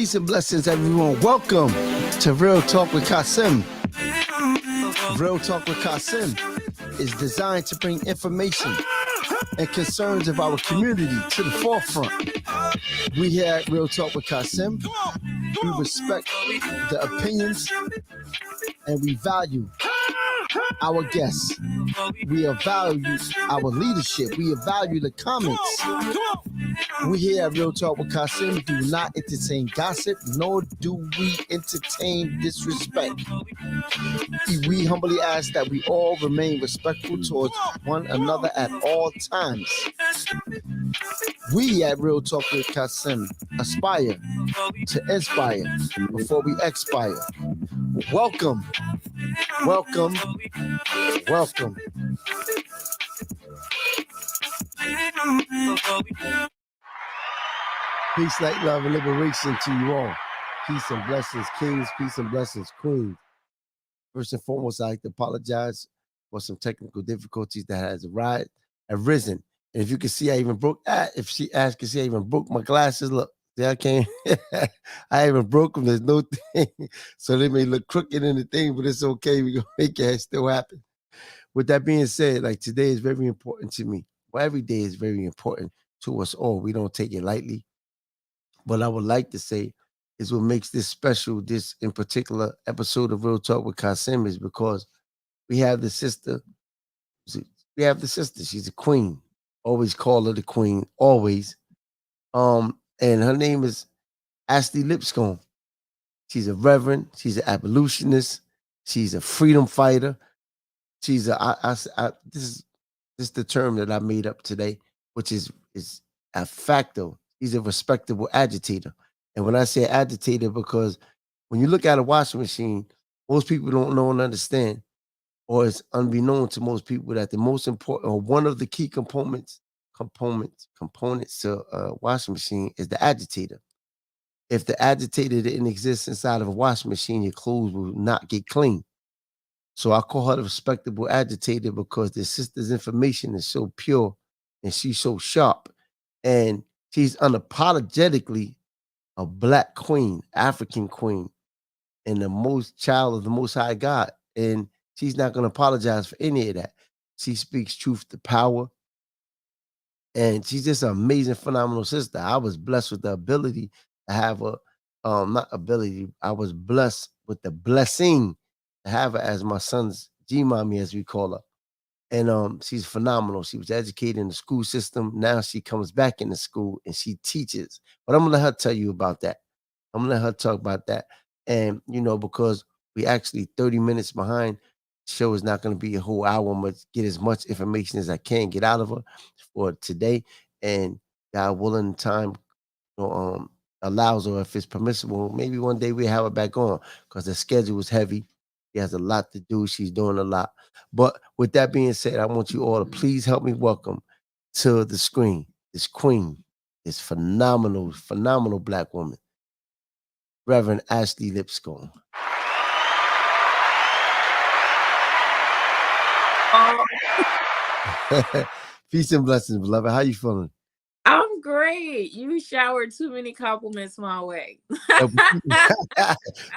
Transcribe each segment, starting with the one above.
Peace and blessings, everyone. Welcome to Real Talk with Kasim. Real Talk with Kasim is designed to bring information and concerns of our community to the forefront. We here at Real Talk with Kasim, we respect the opinions and we value our guests. We value our leadership. We value the comments. We here at Real Talk with Kasim do not entertain gossip, nor do we entertain disrespect. We humbly ask that we all remain respectful towards one another at all times. We at Real Talk with Kasim aspire to inspire before we expire. Welcome, welcome, welcome. Peace, light, love, and liberation to you all. Peace and blessings, kings. Peace and blessings, queens. First and foremost, I'd like to apologize for some technical difficulties that has arisen. And if you can see, I even broke. If she asked, can see, I even broke my glasses. Look, see, I can't. I even broke them. There's no thing, so they may look crooked in the thing, but it's okay. We gonna make it still happen. With that being said, like today is very important to me. Well, every day is very important to us all. We don't take it lightly. What I would like to say is what makes this special, this in particular episode of Real Talk with Kasim, is because we have the sister. She's a queen. Always call her the queen. Always. And her name is Ashley Lipscomb. She's a reverend. She's an abolitionist. She's a freedom fighter. She's this is the term that I made up today, which is a facto. He's a respectable agitator. And when I say agitator, because when you look at a washing machine, most people don't know and understand, or it's unbeknown to most people, that the most important, or one of the key components to a washing machine is the agitator. If the agitator didn't exist inside of a washing machine, your clothes will not get clean. So I call her the respectable agitator because the sister's information is so pure and she's so sharp. And she's unapologetically a Black queen, African queen, and the most child of the Most High God. And she's not going to apologize for any of that. She speaks truth to power. And she's just an amazing, phenomenal sister. I was blessed with the ability to have her, not ability, I was blessed with the blessing to have her as my son's G-mommy, as we call her. And she's phenomenal. She was educated in the school system. Now she comes back into school and she teaches. But I'm gonna let her tell you about that. I'm gonna let her talk about that. And because we actually 30 minutes behind, the show is not gonna be a whole hour. I'm gonna get as much information as I can get out of her for today. And God willing, time allows, or if it's permissible, maybe one day we have her back on because the schedule is heavy. She has a lot to do. She's doing a lot. But with that being said, I want you all to please help me welcome to the screen this queen, this phenomenal, phenomenal Black woman, Reverend Ashley Lipscomb. Peace and blessings, beloved. How you feeling? I'm great. You showered too many compliments my way.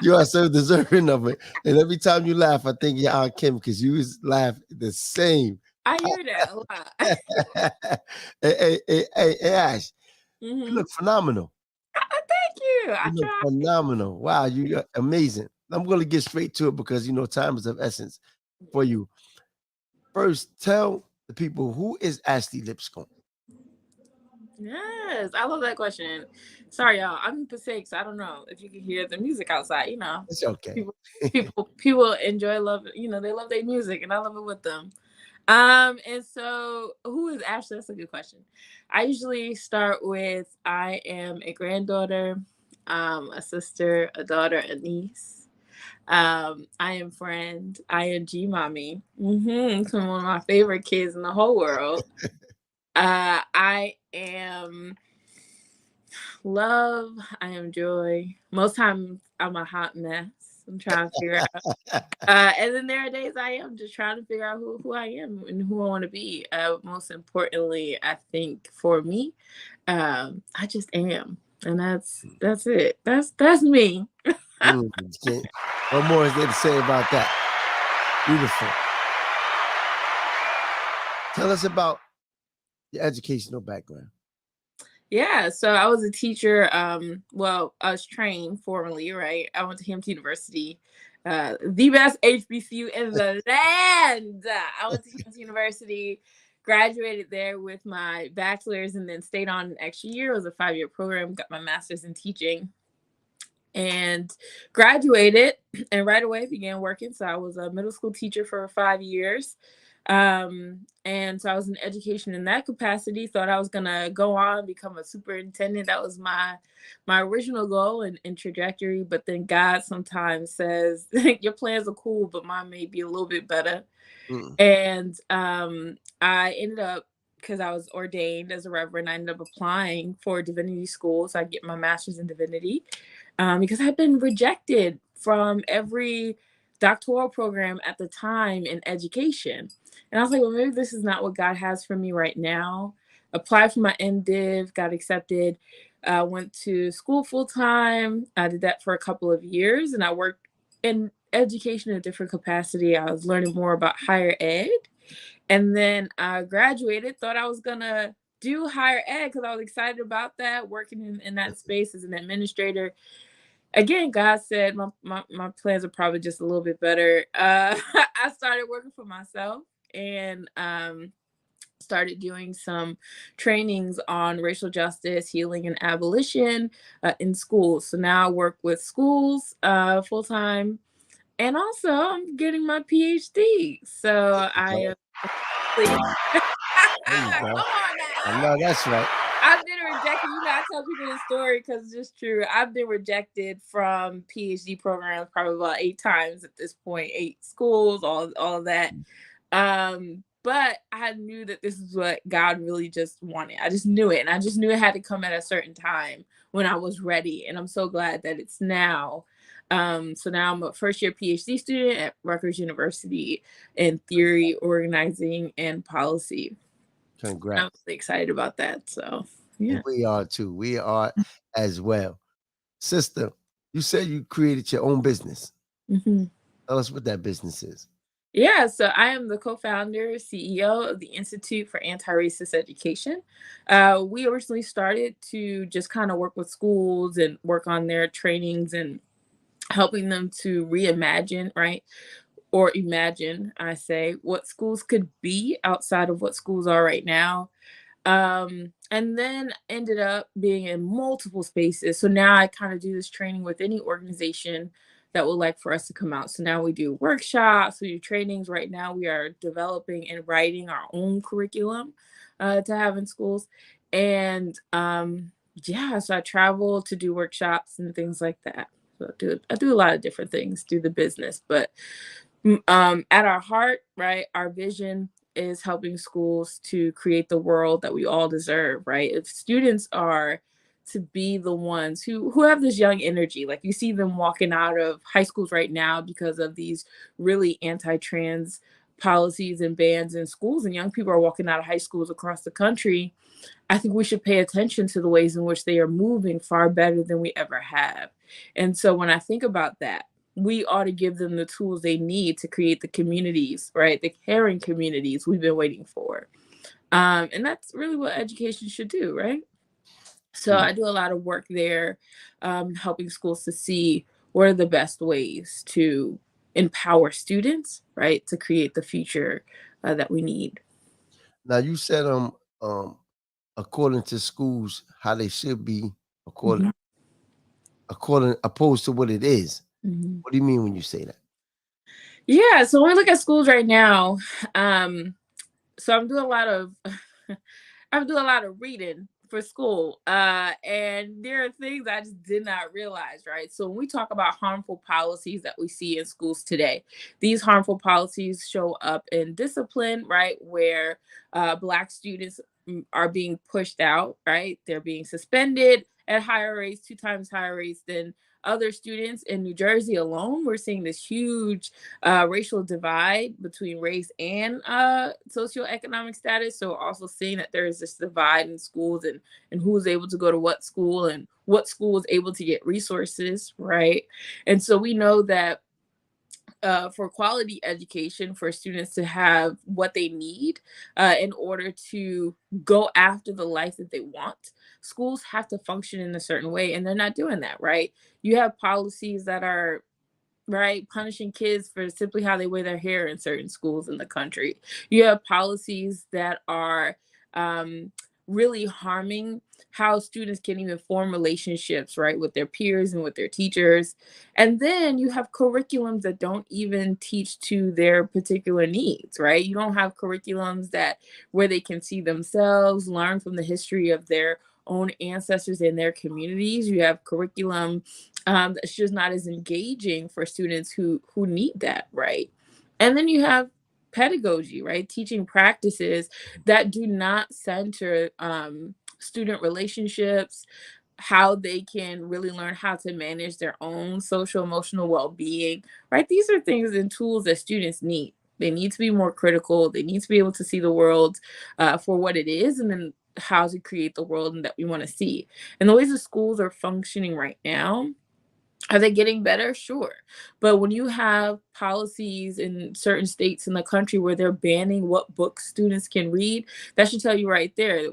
You are so deserving of it. And every time you laugh, I think you're Aunt Kim because you laugh the same. I hear that a lot. Hey, Ash, you look phenomenal. Thank you. I You look try. phenomenal. Wow, you're amazing. I'm going to get straight to it because time is of essence for you. First, tell the people, who is Ashley Lipscomb? Yes, I love that question. Sorry, y'all. I'm in Passaic, so I don't know if you can hear the music outside. It's okay. People enjoy love. They love their music, and I love it with them. And so who is Ashley? That's a good question. I usually start with I am a granddaughter, a sister, a daughter, a niece. I am friend. I am G mommy. One of my favorite kids in the whole world. I am love. I am joy. Most times I'm a hot mess. I'm trying to figure out. And then there are days I am just trying to figure out who I am and who I want to be. Most importantly, I think for me, I just am. And that's it. That's me. What more is there to say about that? Beautiful. Tell us about your educational background. Yeah, so I was a teacher. Well, I was trained formally, right? I went to Hampton University, the best HBCU in the land. I went to Hampton University, graduated there with my bachelor's, and then stayed on an extra year. It was a 5-year program, got my master's in teaching, and graduated, and right away began working. So I was a middle school teacher for 5 years. And so I was in education in that capacity. Thought I was gonna go on become a superintendent. That was my original goal and trajectory. But then God sometimes says, "Your plans are cool, but mine may be a little bit better." And I ended up, because I was ordained as a reverend, I ended up applying for divinity school, so I get my master's in divinity, because I'd been rejected from every doctoral program at the time in education. And I was like, well, maybe this is not what God has for me right now. Applied for my MDiv, got accepted, went to school full time. I did that for a couple of years, and I worked in education in a different capacity. I was learning more about higher ed. And then I graduated, thought I was gonna do higher ed because I was excited about that, working in that space as an administrator. Again, God said my plans are probably just a little bit better. I started working for myself, and started doing some trainings on racial justice, healing, and abolition in schools. So now I work with schools full time, and also I'm getting my PhD. So I am. There you Come go. on I now. know that's right. I've been rejected. You know, I tell people this story because it's just true. I've been rejected from PhD programs probably about 8 times at this point, 8 schools, all of that. But I knew that this is what God really just wanted. I just knew it. And I just knew it had to come at a certain time when I was ready. And I'm so glad that it's now. So now I'm a first year PhD student at Rutgers University in theory, organizing, and policy. I'm Congrats. really excited about that. So And yeah. we are too. We are as well. Sister, you said you created your own business. hmm Tell us what that business is. Yeah, so I am the co-founder, CEO of the Institute for Anti-Racist Education. We originally started to just kind of work with schools and work on their trainings and helping them to reimagine, right? Or imagine, I say, what schools could be outside of what schools are right now. And then ended up being in multiple spaces. So now I kind of do this training with any organization that would like for us to come out. So now we do workshops, we do trainings. Right now we are developing and writing our own curriculum to have in schools. And yeah, so I travel to do workshops and things like that. So I do a lot of different things through the business, but at our heart, right, our vision is helping schools to create the world that we all deserve, right? If students are to be the ones who have this young energy, like you see them walking out of high schools right now because of these really anti-trans policies and bans in schools, and young people are walking out of high schools across the country. I think we should pay attention to the ways in which they are moving far better than we ever have. And so when I think about that, we ought to give them the tools they need to create the communities, right? The caring communities we've been waiting for. And that's really what education should do, right? So Mm. I do a lot of work there, helping schools to see what are the best ways to empower students, right, to create the future that we need. Now you said um according to schools how they should be according Mhm. according opposed to what it is. Mhm. What do you mean when you say that? Yeah, so when we look at schools right now, so I'm doing a lot of I'm doing a lot of reading for school. And there are things I just did not realize, right? So when we talk about harmful policies that we see in schools today, these harmful policies show up in discipline, right? Where Black students are being pushed out, right? They're being suspended at higher rates, 2 times higher rates than other students in New Jersey alone. We're seeing this huge racial divide between race and socioeconomic status. So also seeing that there is this divide in schools and who's able to go to what school and what school is able to get resources, right? And so we know that for quality education, for students to have what they need in order to go after the life that they want, schools have to function in a certain way, and they're not doing that, right? You have policies that are right punishing kids for simply how they wear their hair in certain schools in the country. You have policies that are um, really harming how students can even form relationships, right, with their peers and with their teachers. And then you have curriculums that don't even teach to their particular needs, right? You don't have curriculums that where they can see themselves, learn from the history of their own ancestors in their communities. You have curriculum that's just not as engaging for students who need that, right? And then you have pedagogy, right? Teaching practices that do not center student relationships, how they can really learn how to manage their own social emotional well-being, right? These are things and tools that students need. They need to be more critical. They need to be able to see the world for what it is, and then how to create the world that we want to see. And the ways the schools are functioning right now, are they getting better? Sure. But when you have policies in certain states in the country where they're banning what books students can read, that should tell you right there,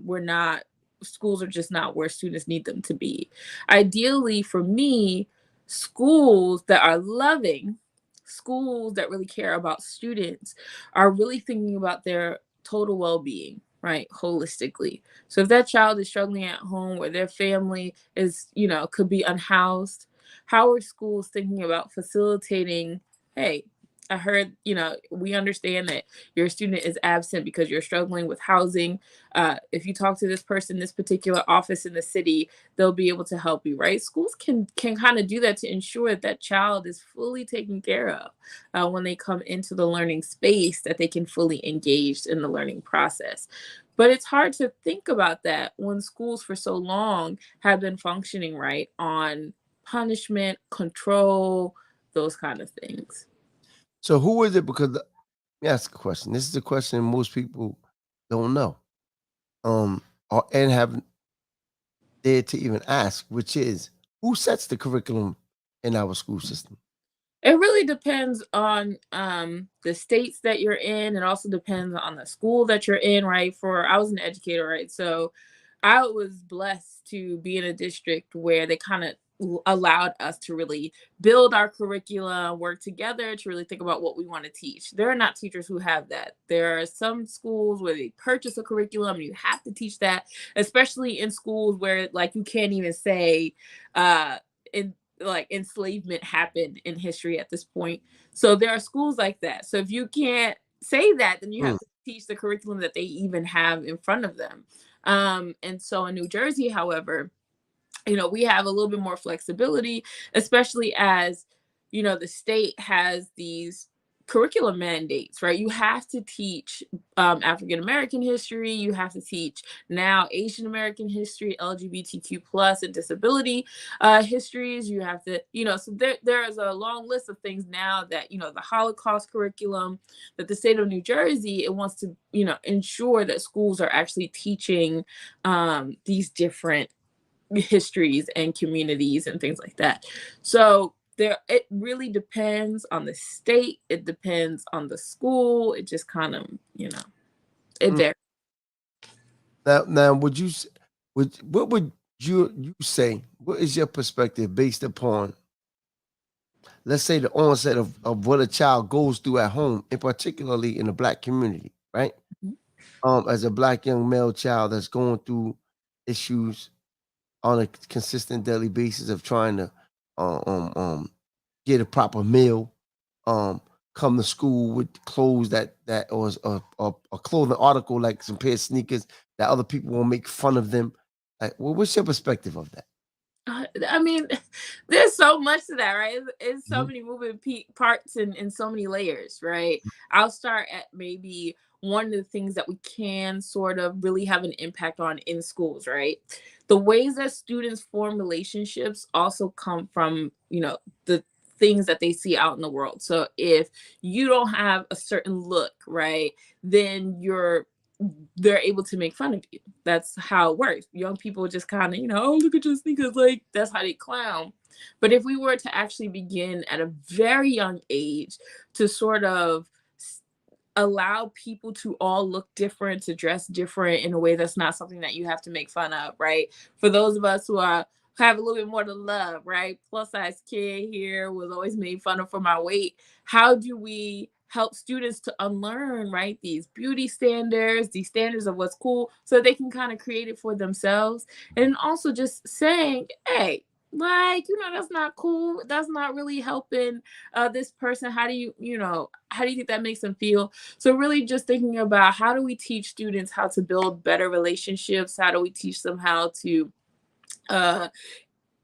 we're not, schools are just not where students need them to be. Ideally, for me, schools that are loving, schools that really care about students, are really thinking about their total well being, right? Holistically. So if that child is struggling at home, or their family is, could be unhoused, how are schools thinking about facilitating, hey, I heard, we understand that your student is absent because you're struggling with housing. If you talk to this person, this particular office in the city, they'll be able to help you, right? Schools can kind of do that to ensure that that child is fully taken care of when they come into the learning space, that they can fully engage in the learning process. But it's hard to think about that when schools for so long have been functioning right on punishment, control, those kind of things. So who is it? Because let me ask a question. This is a question most people don't know, or and haven't dared to even ask, which is who sets the curriculum in our school system? It really depends on the states that you're in. It also depends on the school that you're in, right? For I was an educator, right? So I was blessed to be in a district where they kind of allowed us to really build our curriculum, work together to really think about what we want to teach. There are not teachers who have that. There are some schools where they purchase a curriculum and you have to teach that, especially in schools where like you can't even say in like enslavement happened in history at this point. So there are schools like that. So if you can't say that, then you Mm. have to teach the curriculum that they even have in front of them. And so in New Jersey, however, we have a little bit more flexibility, especially as, the state has these curriculum mandates, right? You have to teach African American history, you have to teach now Asian American history, LGBTQ plus and disability histories. You have to, so there's a long list of things now that, the Holocaust curriculum, that the state of New Jersey, it wants to, ensure that schools are actually teaching these different histories and communities and things like that. So there, it really depends on the state. It depends on the school. It just kind of, it Mm. varies. Now, what would you say? What is your perspective based upon, let's say, the onset of what a child goes through at home, and particularly in the Black community, right? As a Black young male child that's going through issues on a consistent daily basis of trying to uh, um, um, get a proper meal, um, come to school with clothes that or a clothing article like some pair of sneakers that other people will make fun of them. Like, what's your perspective of that? I mean, there's so much to that, right? It's so Mhm. many moving parts and so many layers, right? I'll start at maybe one of the things that we can sort of really have an impact on in schools, right? The ways that students form relationships also come from, the things that they see out in the world. So if you don't have a certain look, right, then they're able to make fun of you. That's how it works. Young people just kind of, oh, look at your sneakers. Like, that's how they clown. But if we were to actually begin at a very young age to sort of allow people to all look different, to dress different in a way that's not something that you have to make fun of, right? For those of us who have a little bit more to love, right? Plus size kid here was always made fun of for my weight. How do we help students to unlearn, right? These beauty standards, these standards of what's cool, so they can kind of create it for themselves. And also just saying, hey, like, that's not cool. That's not really helping this person. How do how do you think that makes them feel? So really just thinking about how do we teach students how to build better relationships? How do we teach them how to uh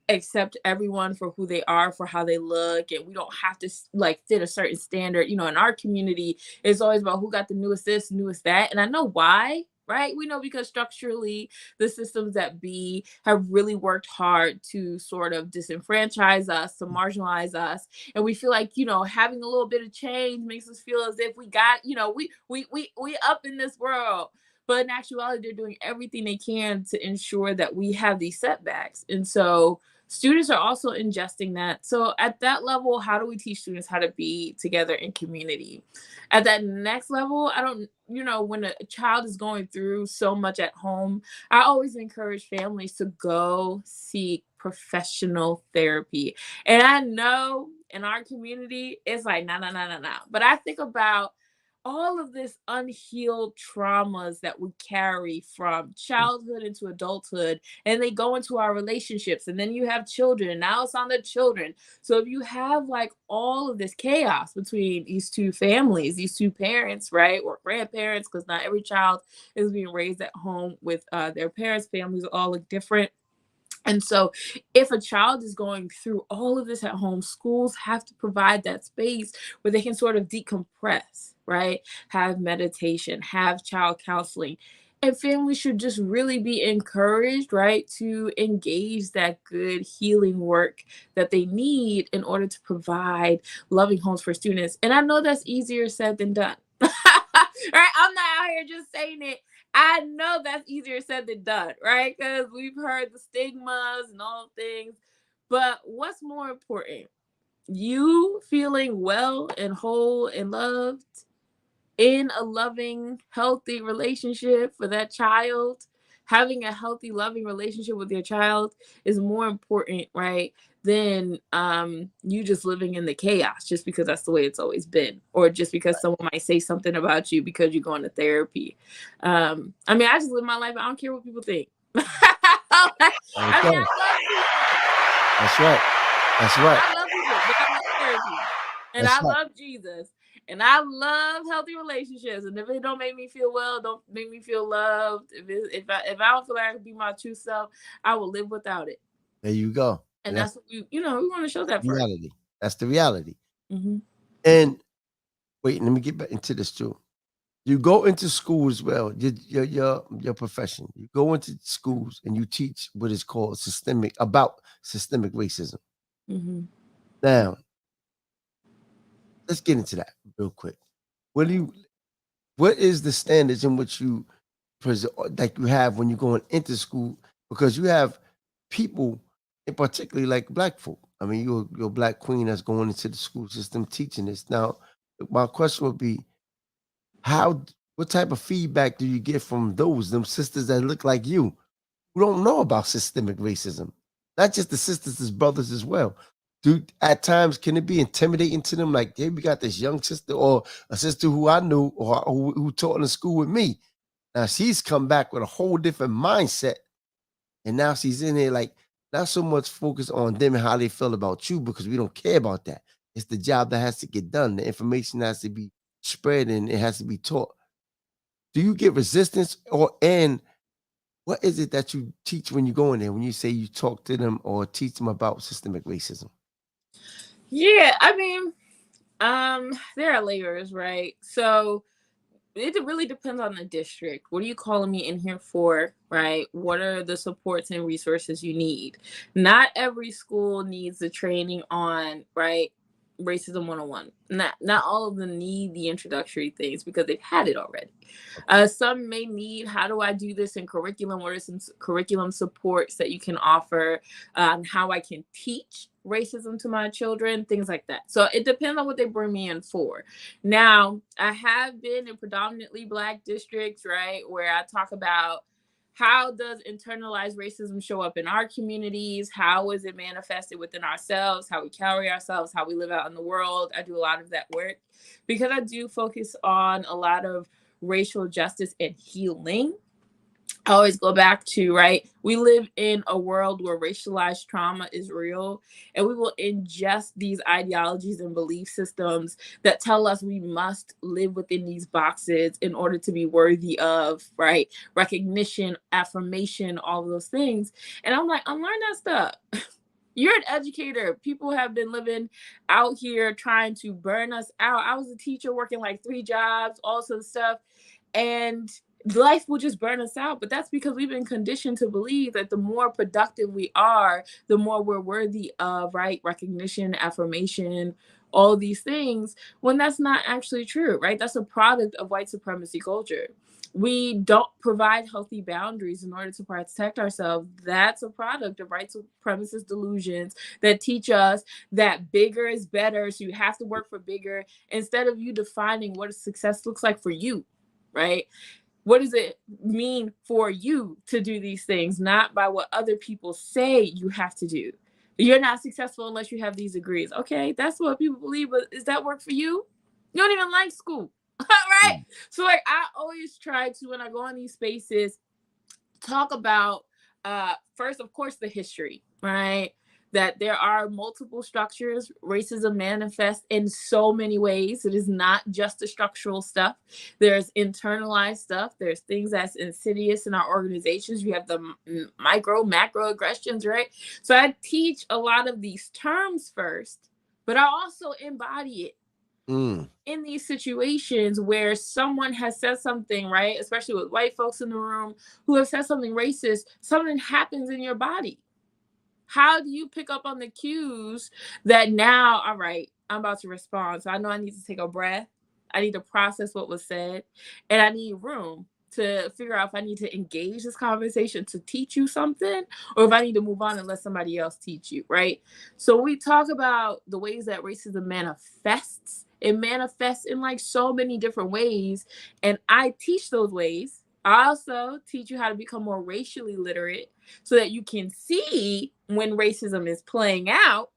accept everyone for who they are, for how they look, and we don't have to like fit a certain standard. In our community, it's always about who got the newest this, newest that. And I know why, right? We know because structurally the systems that be have really worked hard to sort of disenfranchise us, to marginalize us. And we feel like, having a little bit of change makes us feel as if we got, we up in this world. But in actuality, they're doing everything they can to ensure that we have these setbacks. And so students are also ingesting that. So at that level, how do we teach students how to be together in community? At that next level, I don't, when a child is going through so much at home, I always encourage families to go seek professional therapy. And I know in our community, it's like, no, no, no, no, no. But I think about all of this unhealed traumas that we carry from childhood into adulthood, and they go into our relationships, and then you have children, and now it's on the children. So if you have like all of this chaos between these two families, these two parents, right, or grandparents, because not every child is being raised at home with their parents, families all look different. And so, if a child is going through all of this at home, schools have to provide that space where they can sort of decompress, right? Have meditation, have child counseling. And families should just really be encouraged, right, to engage that good healing work that they need in order to provide loving homes for students. And I know that's easier said than done. Right? I'm not out here just saying it. I know that's easier said than done, right? Because we've heard the stigmas and all things. But what's more important? You feeling well and whole and loved in a loving, healthy relationship for that child. Having a healthy, loving relationship with your child is more important, right? Than you just living in the chaos just because that's the way it's always been, or just because someone might say something about you because you're going to therapy. I mean, I just live my life. I don't care what people think. I mean, I Okay. love people. That's right. That's right. I love people, but I love therapy. And That's I right. love Jesus. And I love healthy relationships. And if it don't make me feel well, don't make me feel loved. If I don't feel like I can be my true self, I will live without it. There you go. And And that's that's what we want to show that the first. reality. That's the reality. Mm-hmm. And wait, let me get back into this too. You go into school as well, your profession. You go into schools and you teach what is called systemic racism. Mm-hmm. Now, let's get into that real quick. What is the standards in which you like you have when you're going into school? Because you have people, in particularly like black folk. I mean, you're a black queen that's going into the school system teaching this. Now, my question would be, how what type of feedback do you get from them sisters that look like you who don't know about systemic racism? Not just the sisters, as brothers as well. Do at times can it be intimidating to them? Like, hey, we got this young sister or a sister who I knew or who taught in the school with me. Now she's come back with a whole different mindset, and now she's in here like not so much focused on them and how they feel about you because we don't care about that. It's the job that has to get done. The information has to be spread and it has to be taught. Do you get resistance and what is it that you teach when you go in there when you say you talk to them or teach them about systemic racism? Yeah, I mean, there are layers, right? So it really depends on the district. What are you calling me in here for, right? What are the supports and resources you need? Not every school needs the training on, right, racism 101. Not all of them need the introductory things because they've had it already. Some may need, how do I do this in curriculum? What are some curriculum supports that you can offer? How I can teach racism to my children, things like that. So it depends on what they bring me in for. Now, I have been in predominantly Black districts, right, where I talk about how does internalized racism show up in our communities? How is it manifested within ourselves? How we carry ourselves? How we live out in the world? I do a lot of that work because I do focus on a lot of racial justice and healing. I always go back to, right, we live in a world where racialized trauma is real, and we will ingest these ideologies and belief systems that tell us we must live within these boxes in order to be worthy of, right, recognition, affirmation, all of those things. And I'm like, unlearn that stuff. You're an educator. People have been living out here trying to burn us out. I was a teacher working like 3 jobs, all sorts of stuff. And life will just burn us out. But that's because we've been conditioned to believe that the more productive we are, the more we're worthy of, right, recognition, affirmation, all these things, when that's not actually true, right? That's a product of white supremacy culture. We don't provide healthy boundaries in order to protect ourselves. That's a product of white supremacist delusions that teach us that bigger is better. So you have to work for bigger instead of you defining what success looks like for you, right? What does it mean for you to do these things, not by what other people say you have to do? You're not successful unless you have these degrees. Okay, that's what people believe, but does that work for you? You don't even like school. Right? So like I always try to, when I go in these spaces, talk about first, of course, the history, right? That there are multiple structures. Racism manifests in so many ways. It is not just the structural stuff. There's internalized stuff. There's things that's insidious in our organizations. You have the micro, macro aggressions, right? So I teach a lot of these terms first, but I also embody it. In these situations where someone has said something, right, especially with white folks in the room who have said something racist, something happens in your body. How do you pick up on the cues that now, all right, I'm about to respond. So I know I need to take a breath. I need to process what was said, and I need room to figure out if I need to engage this conversation to teach you something or if I need to move on and let somebody else teach you, right? So we talk about the ways that racism manifests. It manifests in like so many different ways, and I teach those ways. I also teach you how to become more racially literate so that you can see when racism is playing out,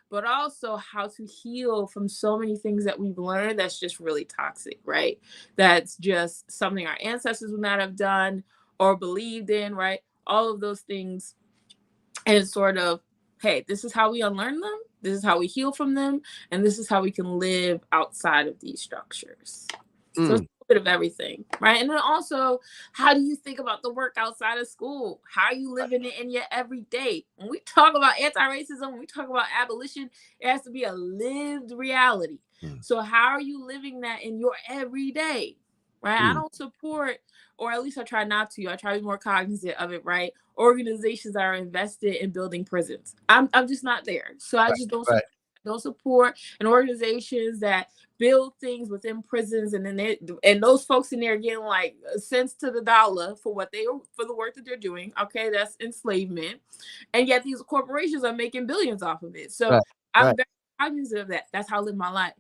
but also how to heal from so many things that we've learned that's just really toxic, right? That's just something our ancestors would not have done or believed in, right? All of those things. And sort of, hey, this is how we unlearn them, this is how we heal from them, and this is how we can live outside of these structures. So it's a bit of everything, right? And then also, how do you think about the work outside of school? How are you living it in your everyday? When we talk about anti-racism, when we talk about abolition, it has to be a lived reality. So how are you living that in your everyday, right? I don't support, or at least I try not to. I try to be more cognizant of it, right? Organizations that are invested in building prisons. I'm just not there. So I just don't support and organizations that build things within prisons, and then and those folks in there getting like cents to the dollar for the work that they're doing. Okay, that's enslavement, and yet these corporations are making billions off of it. So I'm very cognizant of that. That's how I live my life.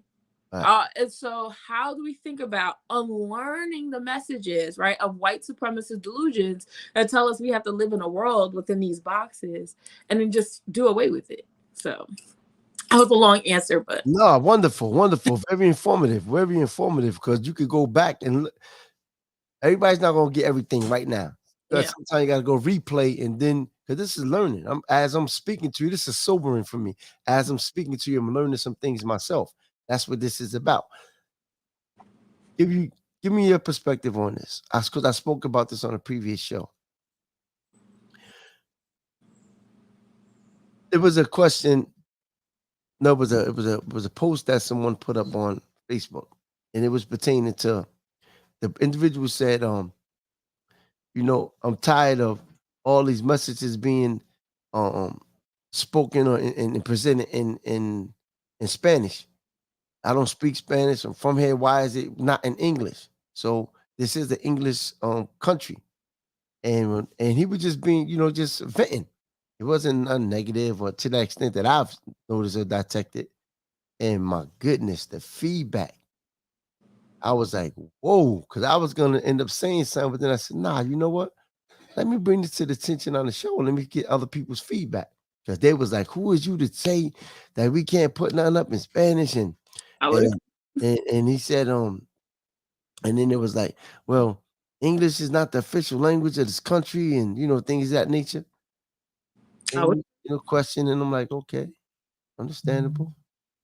And so how do we think about unlearning the messages, right, of white supremacist delusions that tell us we have to live in a world within these boxes and then just do away with it? So that was a long answer, but no, wonderful, very informative, because you could go back and look. Everybody's not gonna get everything right now. But sometimes you gotta go replay, and then because this is learning. As I'm speaking to you, this is sobering for me. As I'm speaking to you, I'm learning some things myself. That's what this is about. Give me your perspective on this. Because I spoke about this on a previous show. It was a question. No, it was a post that someone put up on Facebook, and it was pertaining to the individual said, I'm tired of all these messages being spoken or and presented in Spanish. I don't speak Spanish. I'm from here. Why is it not in English? So this is the English country. And he was just being, just venting. It wasn't a negative or to the extent that I've noticed or detected. And my goodness, the feedback. I was like, whoa, because I was gonna end up saying something, but then I said, nah, you know what? Let me bring this to the attention on the show. Let me get other people's feedback. Because they was like, who is you to say that we can't put nothing up in Spanish? And I would. and he said, and then it was like, well, English is not the official language of this country, and things of that nature. I would. And question, and I'm like, okay, understandable.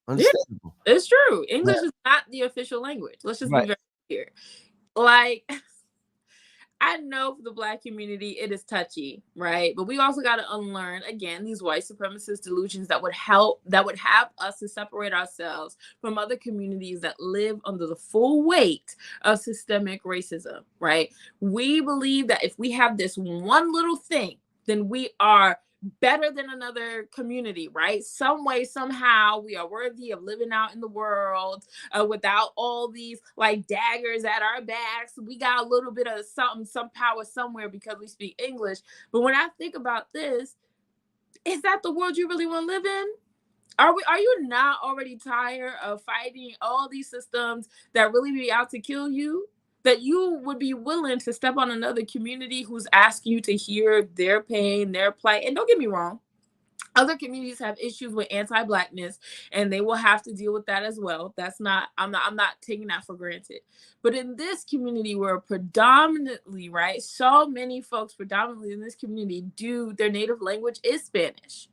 Yeah, Understandable. it's true. English is not the official language. Let's just be Right. very clear. Like, I know for the Black community, it is touchy, right? But we also got to unlearn again these white supremacist delusions that would have us to separate ourselves from other communities that live under the full weight of systemic racism, right? We believe that if we have this one little thing, then we are better than another community, right? Some way, somehow, we are worthy of living out in the world without all these like daggers at our backs. We got a little bit of something, some power somewhere because we speak English. But when I think about this, is that the world you really want to live in? Are you not already tired of fighting all these systems that really be out to kill you? That you would be willing to step on another community who's asking you to hear their pain, their plight. And don't get me wrong, other communities have issues with anti-Blackness, and they will have to deal with that as well. I'm not taking that for granted. But in this community, where predominantly, right, so many folks predominantly in this community do their native language is Spanish.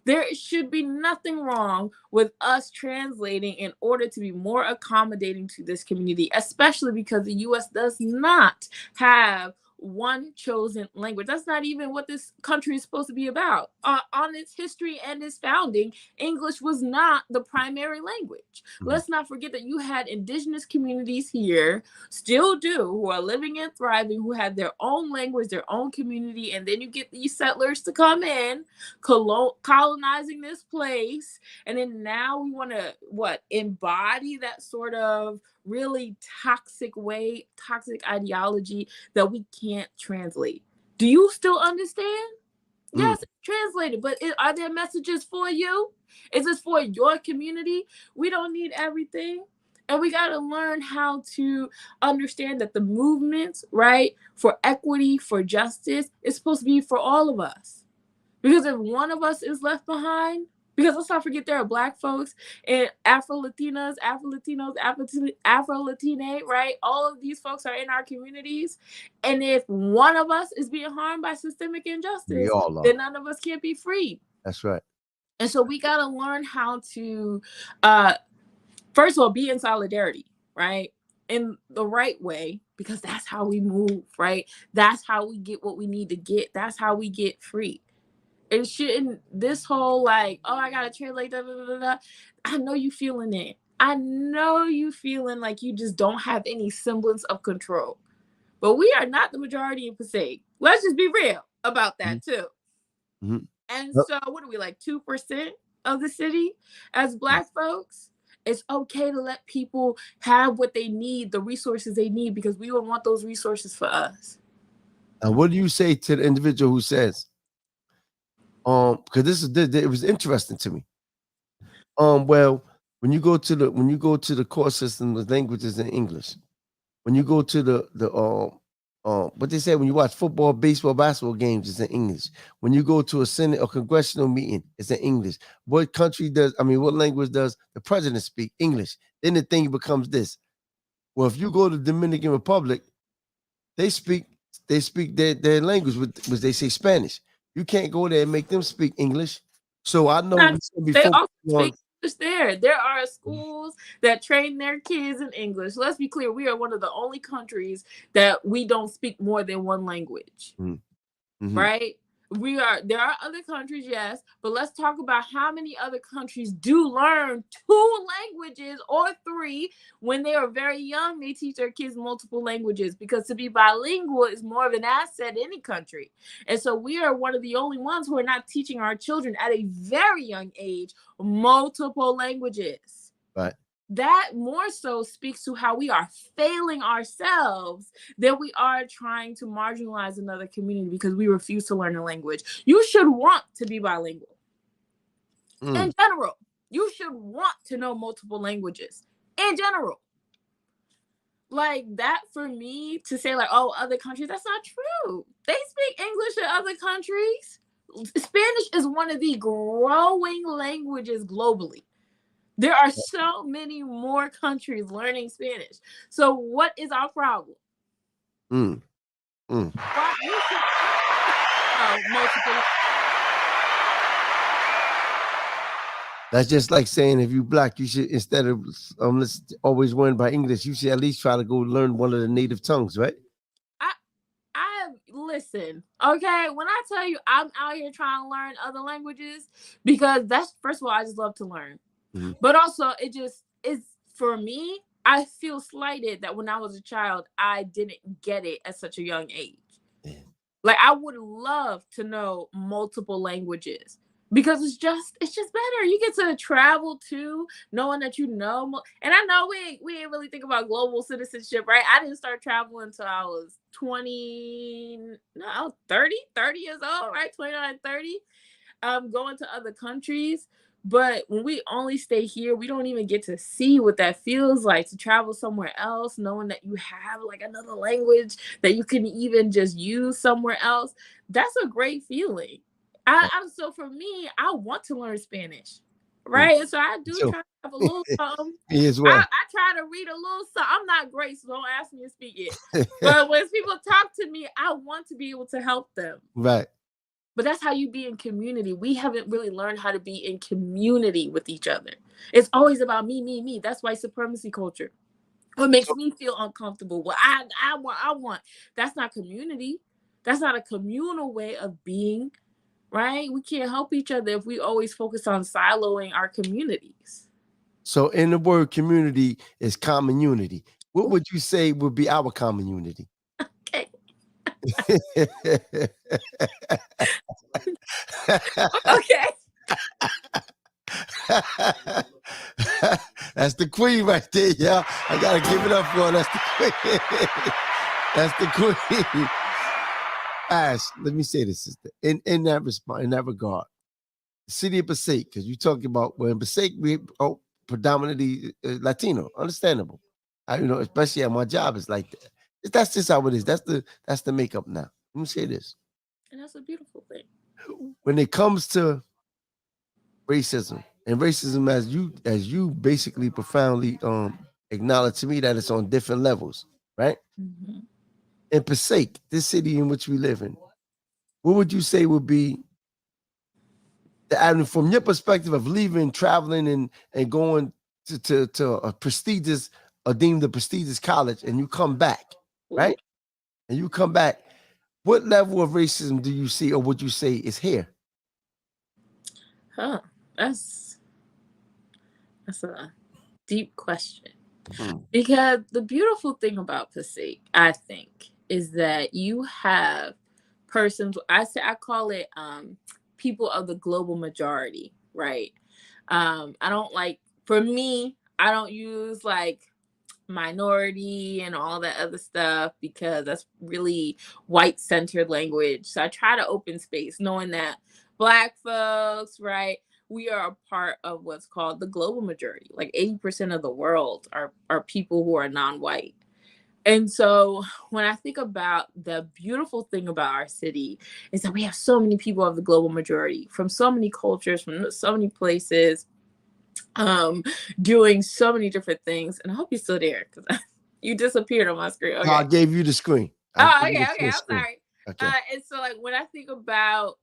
There should be nothing wrong with us translating in order to be more accommodating to this community, especially because the US does not have one chosen language. That's not even what this country is supposed to be about. On its history and its founding, English was not the primary language. Mm-hmm. Let's not forget that you had indigenous communities here, still do, who are living and thriving, who have their own language, their own community, and then you get these settlers to come in, colonizing this place, and then now we want to embody that sort of really toxic ideology that we can't translate. Do you still understand? Yes, it's translated, but are there messages for you? Is this for your community? We don't need everything. And we got to learn how to understand that the movements, right, for equity, for justice, is supposed to be for all of us. Because if one of us is left behind, because let's not forget there are Black folks and Afro-Latinas, Afro-Latine, right? All of these folks are in our communities. And if one of us is being harmed by systemic injustice, then none of us can be free. That's right. And so we got to learn how to, first of all, be in solidarity, right? In the right way, because that's how we move, right? That's how we get what we need to get. That's how we get free. It shouldn't, this whole like, oh, I gotta translate, da, da, da, da. I know you feeling it. I know you feeling like you just don't have any semblance of control. But we are not the majority in Passaic. Let's just be real about that too. Mm-hmm. And so what are we, like 2% of the city as Black folks? It's okay to let people have what they need, the resources they need, because we don't want those resources for us. And what do you say to the individual who says, because it was interesting to me. Well, when you go to the court system, the language is in English. When you go to what they say when you watch football, baseball, basketball games, it's in English. When you go to a Senate or congressional meeting, it's in English. What language does the president speak? English. Then the thing becomes this. Well, if you go to the Dominican Republic, they speak their language, which they say Spanish. You can't go there and make them speak English. So I know they also speak English there. There are schools that train their kids in English. Let's be clear, we are one of the only countries that we don't speak more than one language. Mm-hmm. Right? There are other countries, yes, but let's talk about how many other countries do learn 2 languages or 3 when they are very young. They teach their kids multiple languages, because to be bilingual is more of an asset in any country. And so we are one of the only ones who are not teaching our children at a very young age multiple languages. Right. that more so speaks to how we are failing ourselves than we are trying to marginalize another community because we refuse to learn the language. You should want to be bilingual. In general, you should want to know multiple languages in general. Like that for me to say like, oh, other countries, that's not true. They speak English in other countries. Spanish is one of the growing languages globally. There are so many more countries learning Spanish. So what is our problem? Why you should multiple. That's just like saying if you black, you should, instead of always worrying about English, you should at least try to go learn one of the native tongues, right? I listen, okay. When I tell you I'm out here trying to learn other languages, because that's, first of all, I just love to learn. But also it just is, for me, I feel slighted that when I was a child, I didn't get it at such a young age. Like I would love to know multiple languages because it's just better. You get to travel too, knowing that you know. And I know we ain't really think about global citizenship, right? I didn't start traveling until I was 30 years old, right? 29, 30. Going to other countries. But when we only stay here, we don't even get to see what that feels like to travel somewhere else, knowing that you have like another language that you can even just use somewhere else. That's a great feeling. So for me, I want to learn Spanish, right? And so I do try to have a little something. Me as well. I try to read a little something. I'm not great, so don't ask me to speak it. But when people talk to me, I want to be able to help them. Right. But that's how you be in community. We haven't really learned how to be in community with each other. It's always about me, me, me. That's white supremacy culture. What makes me feel uncomfortable? What I want. That's not community. That's not a communal way of being, right? We can't help each other if we always focus on siloing our communities. So in the word community is common unity. What would you say would be our common unity? Okay. Okay. That's the queen right there, yeah. I gotta give it up for her. That's the queen. That's the queen. Ash, let me say this, sister. In that regard, the city of Passaic, because you talking about, well, in Passaic we predominantly Latino, understandable. Especially at my job, it's like that. That's just how it is. That's the makeup now. Let me say this. And that's a beautiful thing. When it comes to racism, and racism as you basically profoundly acknowledge to me that it's on different levels, right? In Passaic, this city in which we live in, what would you say would be the avenue from your perspective of leaving, traveling, and going to a prestigious or deemed a prestigious college, and you come back, right? And you come back, what level of racism do you see, or would you say is here? That's a deep question. Because the beautiful thing about Passaic, I think, is that you have persons, I call it people of the global majority, right? I don't like, for me, I don't use like minority and all that other stuff because that's really white centered language. So I try to open space knowing that Black folks, right, we are a part of what's called the global majority. Like 80% of the world are people who are non-white. And so when I think about the beautiful thing about our city is that we have so many people of the global majority from so many cultures, from so many places, doing so many different things. And I hope you're still there because you disappeared on my screen. Okay. I gave you the screen. Okay, I'm sorry. Okay. And so like when I think about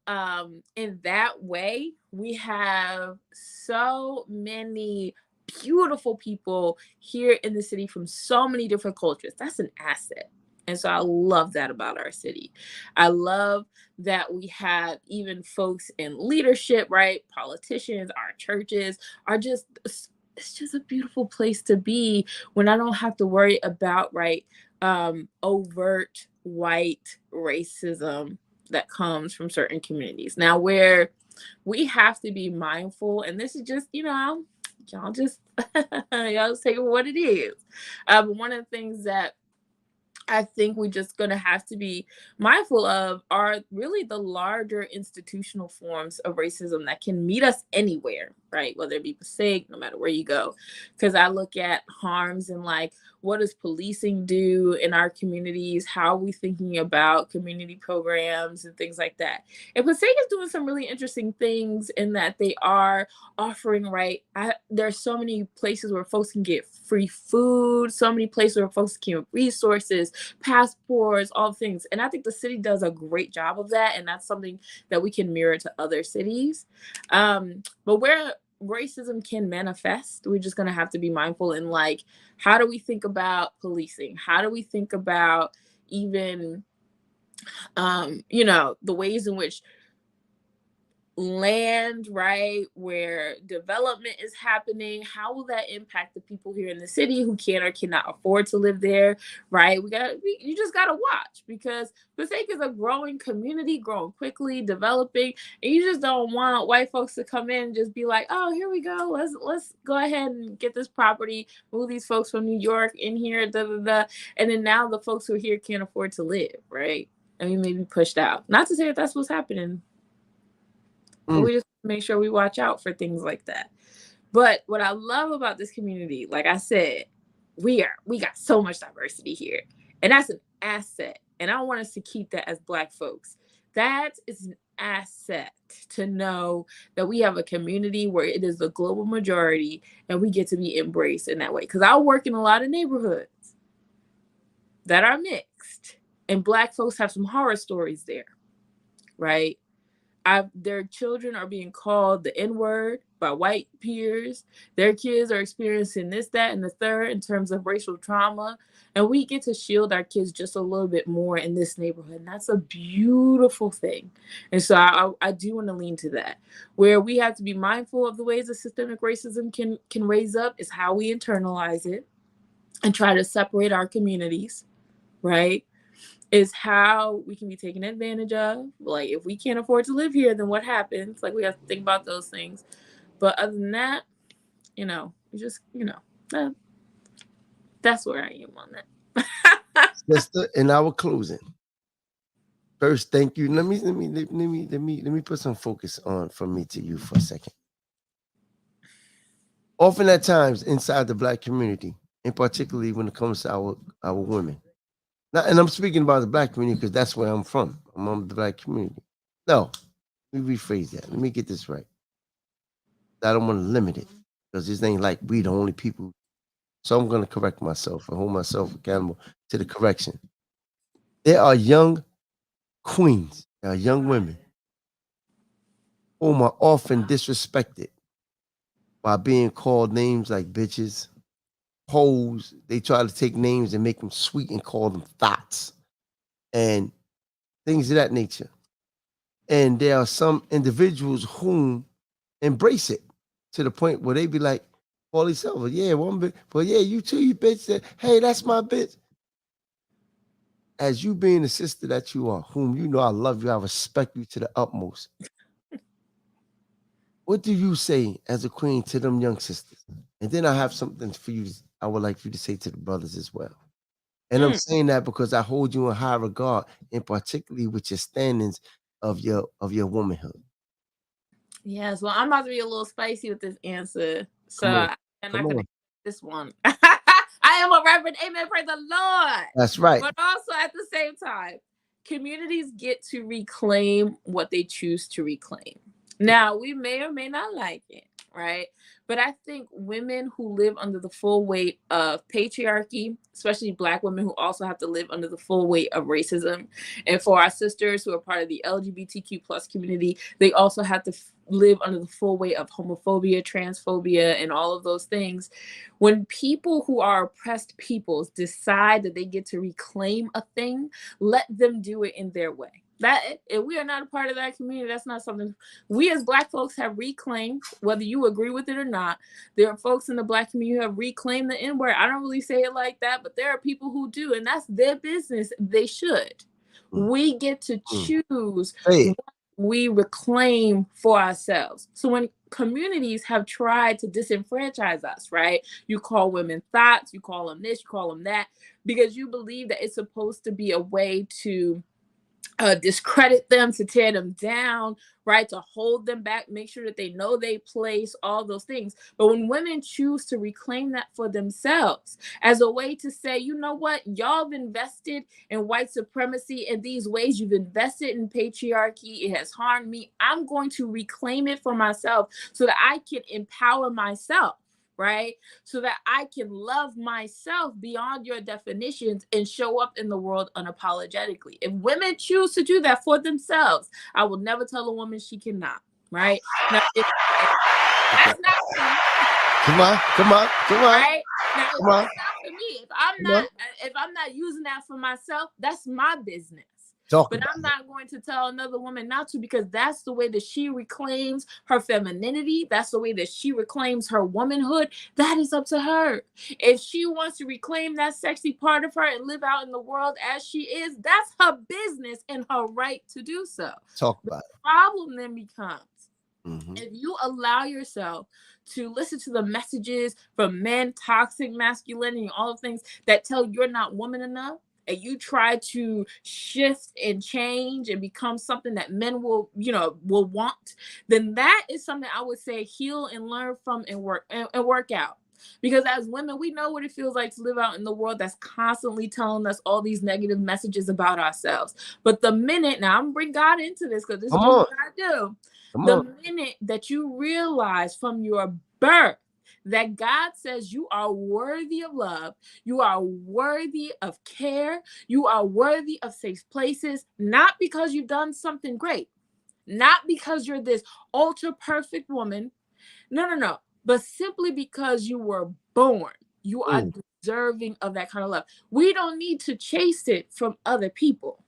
in that way, we have so many beautiful people here in the city from so many different cultures. That's an asset. And so I love that about our city. I love that we have even folks in leadership, right? Politicians, our churches are just, it's just a beautiful place to be when I don't have to worry about, right, overt white racism that comes from certain communities. Now, where we have to be mindful, and this is just, y'all just y'all just take it for what it is. But one of the things that I think we're just going to have to be mindful of are really the larger institutional forms of racism that can meet us anywhere, right? Whether it be Passaic, no matter where you go. Because I look at harms and like, what does policing do in our communities? How are we thinking about community programs and things like that? And Passaic is doing some really interesting things in that they are offering, right? There's so many places where folks can get free food, so many places where folks can get resources, passports, all things. And I think the city does a great job of that. And that's something that we can mirror to other cities. But where racism can manifest, we're just going to have to be mindful in like, how do we think about policing? How do we think about even, the ways in which land, right, where development is happening, how will that impact the people here in the city who can or cannot afford to live there, right? You just got to watch, because Passaic is a growing community, growing quickly, developing, and you just don't want white folks to come in and just be like, oh, here we go, let's go ahead and get this property, move these folks from New York in here, and then now the folks who are here can't afford to live, right? And we may be pushed out. Not to say that that's what's happening, but we just make sure we watch out for things like that. But what I love about this community, like I said, we got so much diversity here, and that's an asset. And I want us to keep that as Black folks. That is an asset to know that we have a community where it is the global majority, and we get to be embraced in that way. Because I work in a lot of neighborhoods that are mixed, and Black folks have some horror stories there, right? Their children are being called the N-word by white peers. Their kids are experiencing this, that, and the third in terms of racial trauma. And we get to shield our kids just a little bit more in this neighborhood. And that's a beautiful thing. And so I do want to lean to that. Where we have to be mindful of the ways that systemic racism can raise up is how we internalize it and try to separate our communities, right? Is how we can be taken advantage of. Like, if we can't afford to live here, then what happens? Like, we have to think about those things. But other than that, we just, that's where I am on that. Sister, in our closing, first, thank you. Let me put some focus on from me to you for a second. Often at times inside the Black community, and particularly when it comes to our women. Now, and I'm speaking about the Black community because that's where I'm from. I'm on the Black community. No, let me rephrase that. Let me get this right. I don't want to limit it because this ain't like we the only people. So I'm going to correct myself and hold myself accountable to the correction. There are young queens, there are young women whom are often disrespected by being called names like bitches, hoes. They try to take names and make them sweet and call them thoughts and things of that nature. And there are some individuals whom embrace it to the point where they be like, Paulie Silver, yeah, one bit, well, yeah, you too, you bitch. Hey, that's my bitch. As you being the sister that you are, whom you know I love you, I respect you to the utmost. What do you say as a queen to them young sisters? And then I have something for you. I would like you to say to the brothers as well. And I'm saying that because I hold you in high regard, and particularly with your standings of your womanhood. Yes, well, I'm about to be a little spicy with this answer, so I'm not gonna this one. I am a reverend. Amen. Praise the Lord. That's right. But also at the same time, communities get to reclaim what they choose to reclaim. Now, we may or may not like it, right? But I think women who live under the full weight of patriarchy, especially Black women who also have to live under the full weight of racism, and for our sisters who are part of the LGBTQ plus community, they also have to live under the full weight of homophobia, transphobia, and all of those things. When people who are oppressed peoples decide that they get to reclaim a thing, let them do it in their way. That if we are not a part of that community, that's not something we as Black folks have reclaimed, whether you agree with it or not. There are folks in the Black community who have reclaimed the N-word. I don't really say it like that, but there are people who do, and that's their business. They should. We get to choose what we reclaim for ourselves. So when communities have tried to disenfranchise us, right? You call women thoughts, you call them this, you call them that, because you believe that it's supposed to be a way to discredit them, to tear them down, right? To hold them back, make sure that they know they place, all those things. But when women choose to reclaim that for themselves as a way to say, you know what, y'all have invested in white supremacy in these ways, you've invested in patriarchy, it has harmed me. I'm going to reclaim it for myself so that I can empower myself, right? So that I can love myself beyond your definitions and show up in the world unapologetically. If women choose to do that for themselves, I will never tell a woman she cannot, right? Now, if that's not for me, Come on. right? Now, if Come on. that's not for me, Come on. if I'm not using that for myself, that's my business. Talk But about I'm not going to tell another woman not to, because that's the way that she reclaims her femininity. That's the way that she reclaims her womanhood. That is up to her. If she wants to reclaim that sexy part of her and live out in the world as she is, that's her business and her right to do so. Talk The about it. problem then becomes, Mhm. if you allow yourself to listen to the messages from men, toxic masculinity, all the things that tell you're not woman enough, and you try to shift and change and become something that men will, will want, then that is something I would say heal and learn from and work out. Because as women, we know what it feels like to live out in the world that's constantly telling us all these negative messages about ourselves. But the minute, now I'm gonna bring God into this, because this is Come what on. we gotta do. Come The on. minute that you realize from your birth that God says you are worthy of love, you are worthy of care, you are worthy of safe places, not because you've done something great, not because you're this ultra perfect woman. No. But simply because you were born, you are deserving of that kind of love. We don't need to chase it from other people.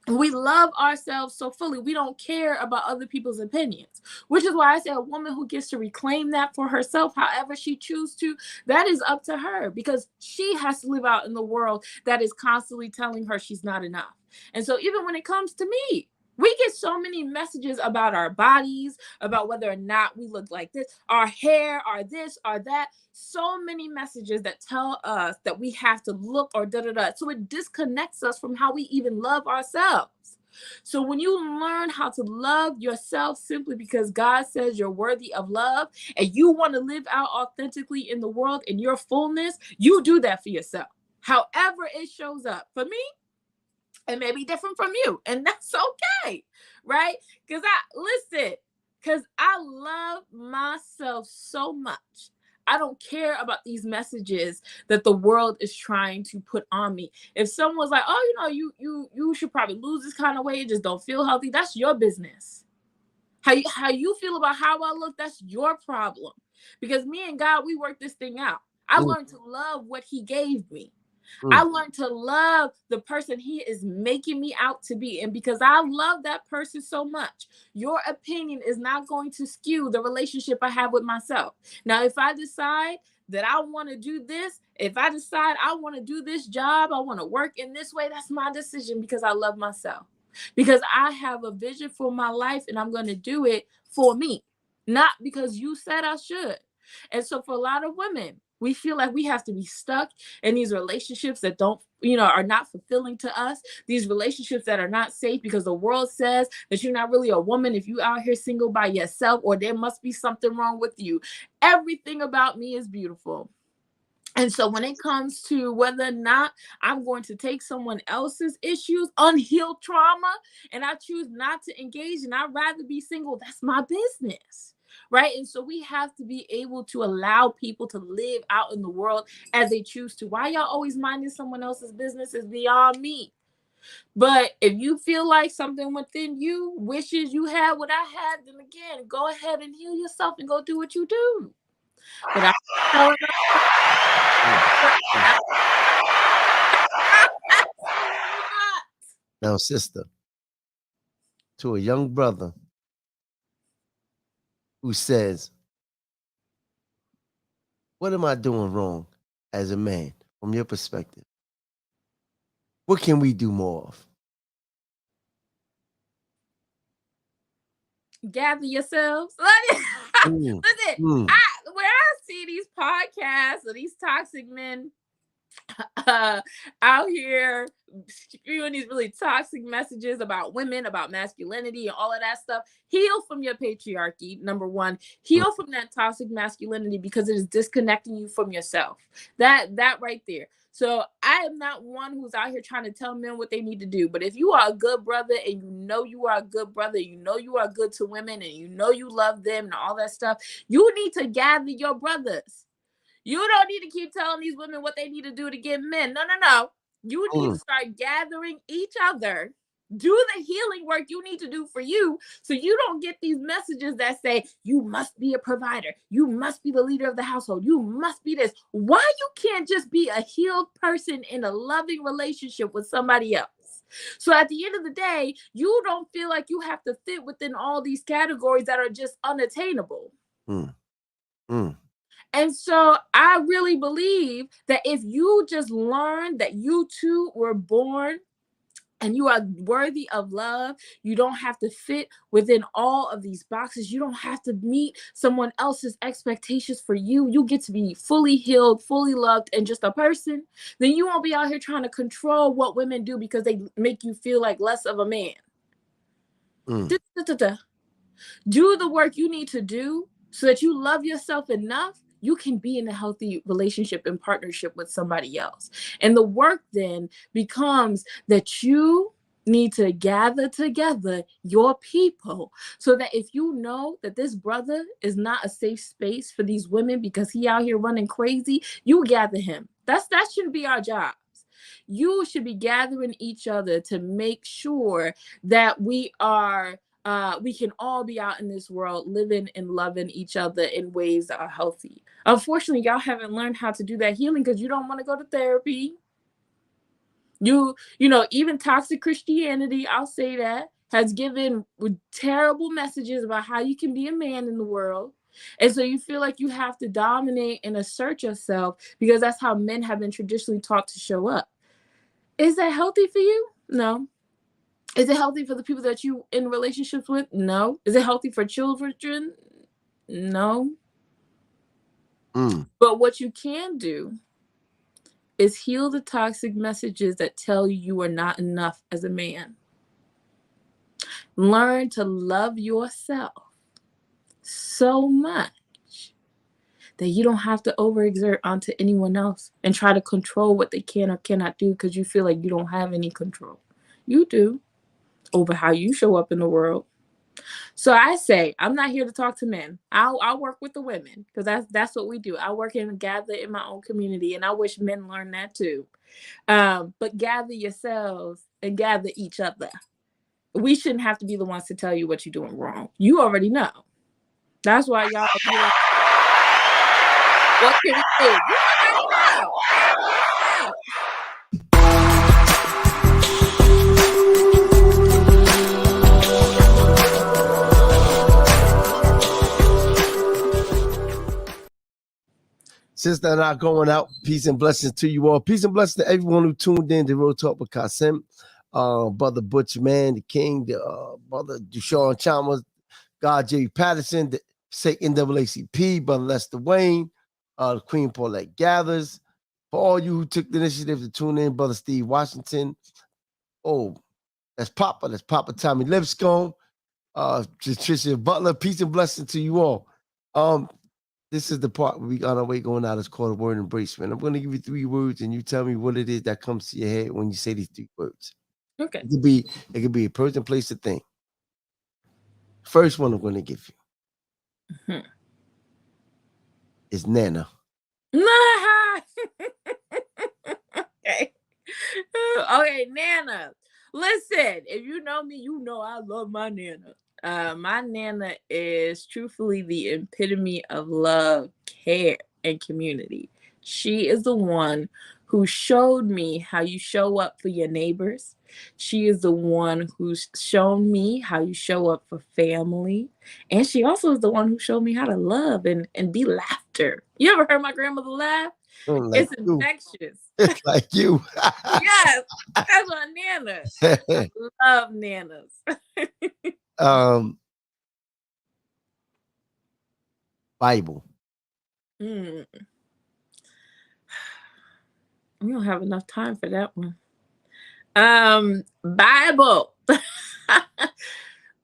We love ourselves so fully, we don't care about other people's opinions, which is why I say a woman who gets to reclaim that for herself however she chooses to, that is up to her, because she has to live out in the world that is constantly telling her she's not enough. And so even when it comes to me, we get so many messages about our bodies, about whether or not we look like this, our hair, our this, our that. So many messages that tell us that we have to look or da da da. So it disconnects us from how we even love ourselves. So when you learn how to love yourself simply because God says you're worthy of love, and you want to live out authentically in the world in your fullness, you do that for yourself. However it shows up. For me, it may be different from you, and that's okay, right? Because I love myself so much. I don't care about these messages that the world is trying to put on me. If someone's like, oh, you should probably lose this kind of weight, just don't feel healthy, that's your business. How you feel about how I look, that's your problem. Because me and God, we work this thing out. I learned to love what he gave me. I learned to love the person he is making me out to be. And because I love that person so much, your opinion is not going to skew the relationship I have with myself. Now, if I decide that I want to do this, if I decide I want to do this job, I want to work in this way, that's my decision, because I love myself. Because I have a vision for my life and I'm going to do it for me, not because you said I should. And so for a lot of women, we feel like we have to be stuck in these relationships that don't, are not fulfilling to us, these relationships that are not safe, because the world says that you're not really a woman if you out here single by yourself, or there must be something wrong with you. Everything about me is beautiful. And so when it comes to whether or not I'm going to take someone else's issues, unhealed trauma, and I choose not to engage and I'd rather be single, that's my business. Right. And so we have to be able to allow people to live out in the world as they choose to. Why y'all always minding someone else's business is beyond me. But if you feel like something within you wishes you had what I had, then again, go ahead and heal yourself and go do what you do. But I'm telling Now, sister, to a young brother who says, what am I doing wrong as a man from your perspective? What can we do more of? gather yourselves. Mm, Listen, mm. when I see these podcasts of these toxic men out here spewing these really toxic messages about women, about masculinity, and all of that stuff. Heal from your patriarchy, number one. Mm. Heal from that toxic masculinity because it is disconnecting you from yourself. That right there. So I am not one who's out here trying to tell men what they need to do. But if you are a good brother and you know you are a good brother, you know you are good to women, and you know you love them and all that stuff, you need to gather your brothers. You don't need to keep telling these women what they need to do to get men. No, no, no. You need to start gathering each other. Do the healing work you need to do for you so you don't get these messages that say, you must be a provider. You must be the leader of the household. You must be this. Why you can't just be a healed person in a loving relationship with somebody else? So at the end of the day, you don't feel like you have to fit within all these categories that are just unattainable. Mm. Mm. And so I really believe that if you just learn that you too were born and you are worthy of love, you don't have to fit within all of these boxes. You don't have to meet someone else's expectations for you. You get to be fully healed, fully loved, and just a person. Then you won't be out here trying to control what women do because they make you feel like less of a man. Mm. Do the work you need to do so that you love yourself enough you can be in a healthy relationship and partnership with somebody else. And the work then becomes that you need to gather together your people so that if you know that this brother is not a safe space for these women because he out here running crazy, you gather him. That shouldn't be our jobs. You should be gathering each other to make sure that we can all be out in this world living and loving each other in ways that are healthy. Unfortunately, y'all haven't learned how to do that healing because you don't want to go to therapy. You know, even toxic Christianity, I'll say that, has given terrible messages about how you can be a man in the world. And so you feel like you have to dominate and assert yourself because that's how men have been traditionally taught to show up. Is that healthy for you? No. Is it healthy for the people that you in relationships with? No. Is it healthy for children? No. Mm. But what you can do is heal the toxic messages that tell you are not enough as a man. Learn to love yourself so much that you don't have to overexert onto anyone else and try to control what they can or cannot do because you feel like you don't have any control. You do over how you show up in the world. So I say, I'm not here to talk to men. I'll work with the women because that's what we do. I work and gather in my own community, and I wish men learn that too. But gather yourselves and gather each other. We shouldn't have to be the ones to tell you what you're doing wrong. You already know. That's why y'all be like, what can we do? You already know. Since they're not going out, peace and blessings to you all. Peace and blessings to everyone who tuned in to Real Talk with Kasim. Brother Butch Man, the King, Brother Deshaun Chalmers, God J. Patterson, the Sake NAACP, Brother Lester Wayne, the Queen Paulette Gathers. For all you who took the initiative to tune in, Brother Steve Washington. Oh, that's Papa Tommy Lipscomb, Patricia Butler. Peace and blessings to you all. This is the part where we got our way going out. It's called a word embracement. I'm going to give you 3 words, and you tell me what it is that comes to your head when you say these 3 words. Okay. It could be a person, place, or thing. First one I'm going to give you is Nana. Okay. Okay, Nana. Listen, if you know me, you know I love my Nana. My Nana is truthfully the epitome of love, care, and community. She is the one who showed me how you show up for your neighbors. She is the one who's shown me how you show up for family. And she also is the one who showed me how to love and be laughter. You ever heard my grandmother laugh? Like It's infectious. It's like you. Yes, that's my Nana. I love Nanas. Bible. Mm, we don't have enough time for that one. Bible.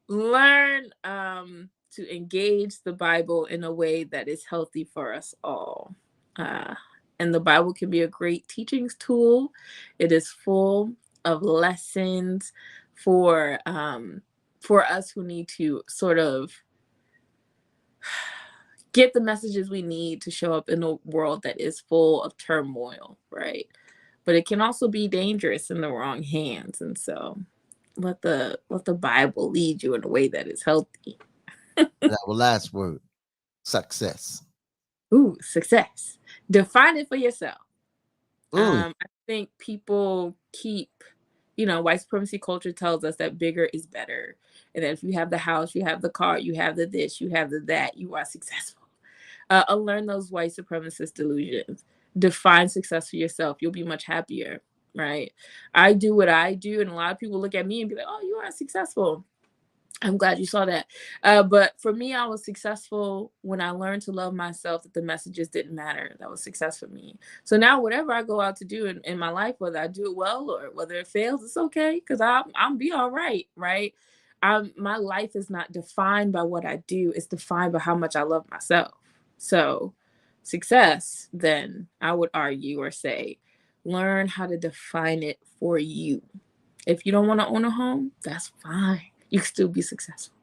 Learn to engage the Bible in a way that is healthy for us all. Uh, and the Bible can be a great teachings tool. It is full of lessons for us who need to sort of get the messages we need to show up in a world that is full of turmoil, right? But it can also be dangerous in the wrong hands. And so let the Bible lead you in a way that is healthy. And our last word, success. Ooh, success. Define it for yourself. Mm, I think people keep, white supremacy culture tells us that bigger is better. And that if you have the house, you have the car, you have the this, you have the that, you are successful. Unlearn those white supremacist delusions. Define success for yourself. You'll be much happier, right? I do what I do, and a lot of people look at me and be like, "Oh, you are successful." I'm glad you saw that. But for me, I was successful when I learned to love myself, that the messages didn't matter. That was success for me. So now, whatever I go out to do in my life, whether I do it well or whether it fails, it's okay because I'm be all right, right? My life is not defined by what I do, it's defined by how much I love myself. So, success, then I would argue or say, learn how to define it for you. If you don't want to own a home, that's fine. You can still be successful.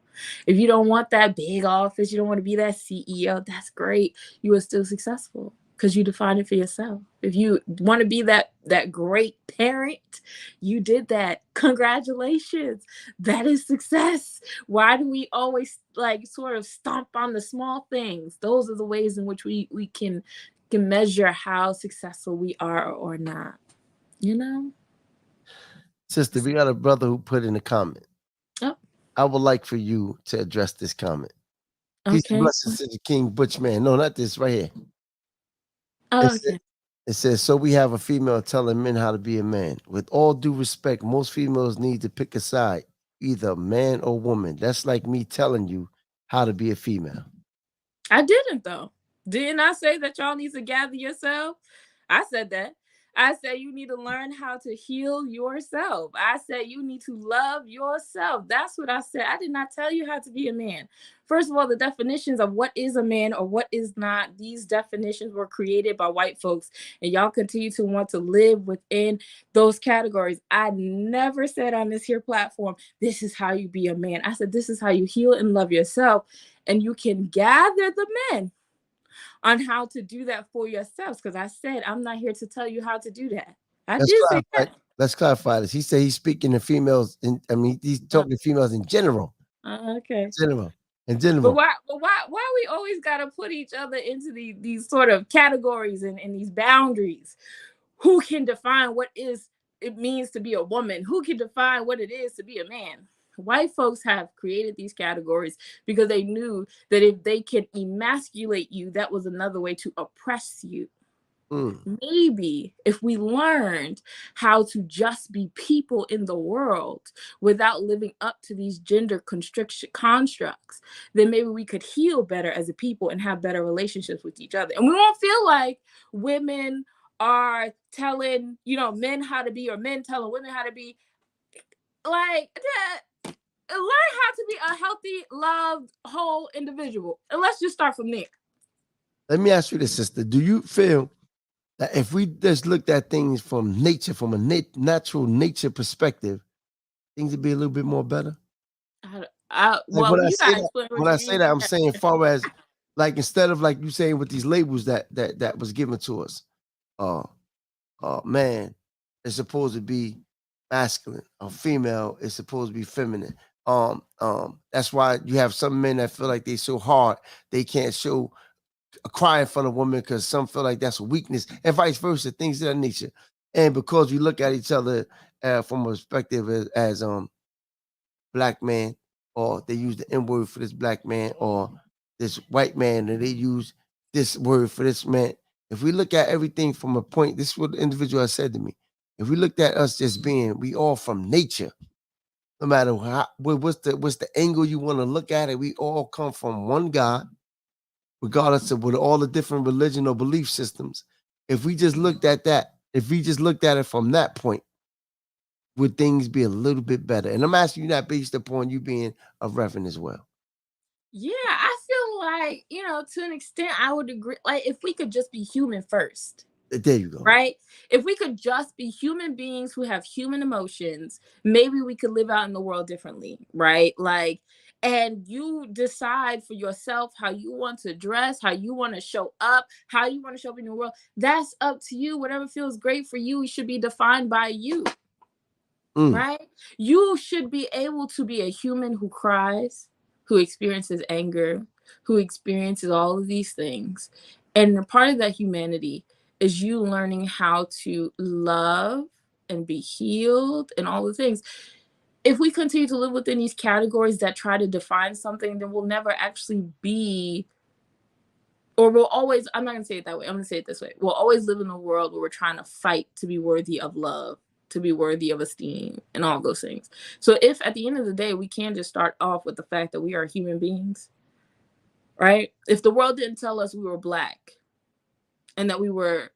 If you don't want that big office, you don't want to be that CEO, that's great. You are still successful because you define it for yourself. If you want to be that great parent, you did that. Congratulations. That is success. Why do we always like sort of stomp on the small things? Those are the ways in which we can measure how successful we are or not. You know? sister, we got a brother who put in a comment. Oh, I would like for you to address this comment. Peace and okay. blessings to the King Butch Man. No, not this right here. It, Oh, sa- okay. it says, so we have a female telling men how to be a man. With all due respect, most females need to pick a side, either man or woman. That's like me telling you how to be a female. I didn't though. Didn't I say that y'all need to gather yourself? I said that. I said you need to learn how to heal yourself. I said you need to love yourself. That's what I said. I did not tell you how to be a man. First of all, the definitions of what is a man or what is not, these definitions were created by white folks, and y'all continue to want to live within those categories. I never said on this here platform, this is how you be a man. I said, this is how you heal and love yourself. And you can gather the men on how to do that for yourselves. Because I said, I'm not here to tell you how to do that. I Let's did say clarify. that. Let's clarify this. He said he's speaking to females. He's talking to females in general. Okay. In But general. why we always gotta put each other into these sort of categories and these boundaries? Who can define what it means to be a woman? Who can define what it is to be a man? White folks have created these categories because they knew that if they could emasculate you, that was another way to oppress you. Mm. Maybe if we learned how to just be people in the world without living up to these gender constriction constructs, then maybe we could heal better as a people and have better relationships with each other. And we won't feel like women are telling, men how to be, or men telling women how to be. Like that, learn how to be a healthy, loved, whole individual. And let's just start from there. Let me ask you this, sister. Do you feel that if we just looked at things from nature, from a natural nature perspective, things would be a little bit more better? Like Well, you gotta explain what when you I say mean. that, I'm saying far as like instead of like you saying with these labels that was given to us, uh man is supposed to be masculine, a female is supposed to be feminine. That's why you have some men that feel like they so hard they can't show a cry in front of women because some feel like that's a weakness, and vice versa, things of that nature. And because we look at each other from a perspective as black man, or they use the N word for this black man, or this white man, and they use this word for this man. If we look at everything from a point, this is what the individual has said to me. If we looked at us just being, we all from nature, no matter what's the angle you want to look at it, we all come from one God. regardless of with all the different religion or belief systems, if we just looked at that, if we just looked at it from that point, would things be a little bit better? And I'm asking you that based upon you being a reverend as well. Yeah, I feel like, to an extent, I would agree. Like, if we could just be human first, There you go. right? If we could just be human beings who have human emotions, maybe we could live out in the world differently, right? Like, and you decide for yourself how you want to dress, how you want to show up, how you want to show up in the world. That's up to you. Whatever feels great for you, it should be defined by you. Right? You should be able to be a human who cries, who experiences anger, who experiences all of these things. And a part of that humanity is you learning how to love and be healed and all the things. If we continue to live within these categories that try to define something, then we'll never actually be, or we'll always, I'm not going to say it that way. I'm going to say it this way. We'll always live in a world where we're trying to fight to be worthy of love, to be worthy of esteem, and all those things. So if at the end of the day, we can just start off with the fact that we are human beings, right? If the world didn't tell us we were Black and that we were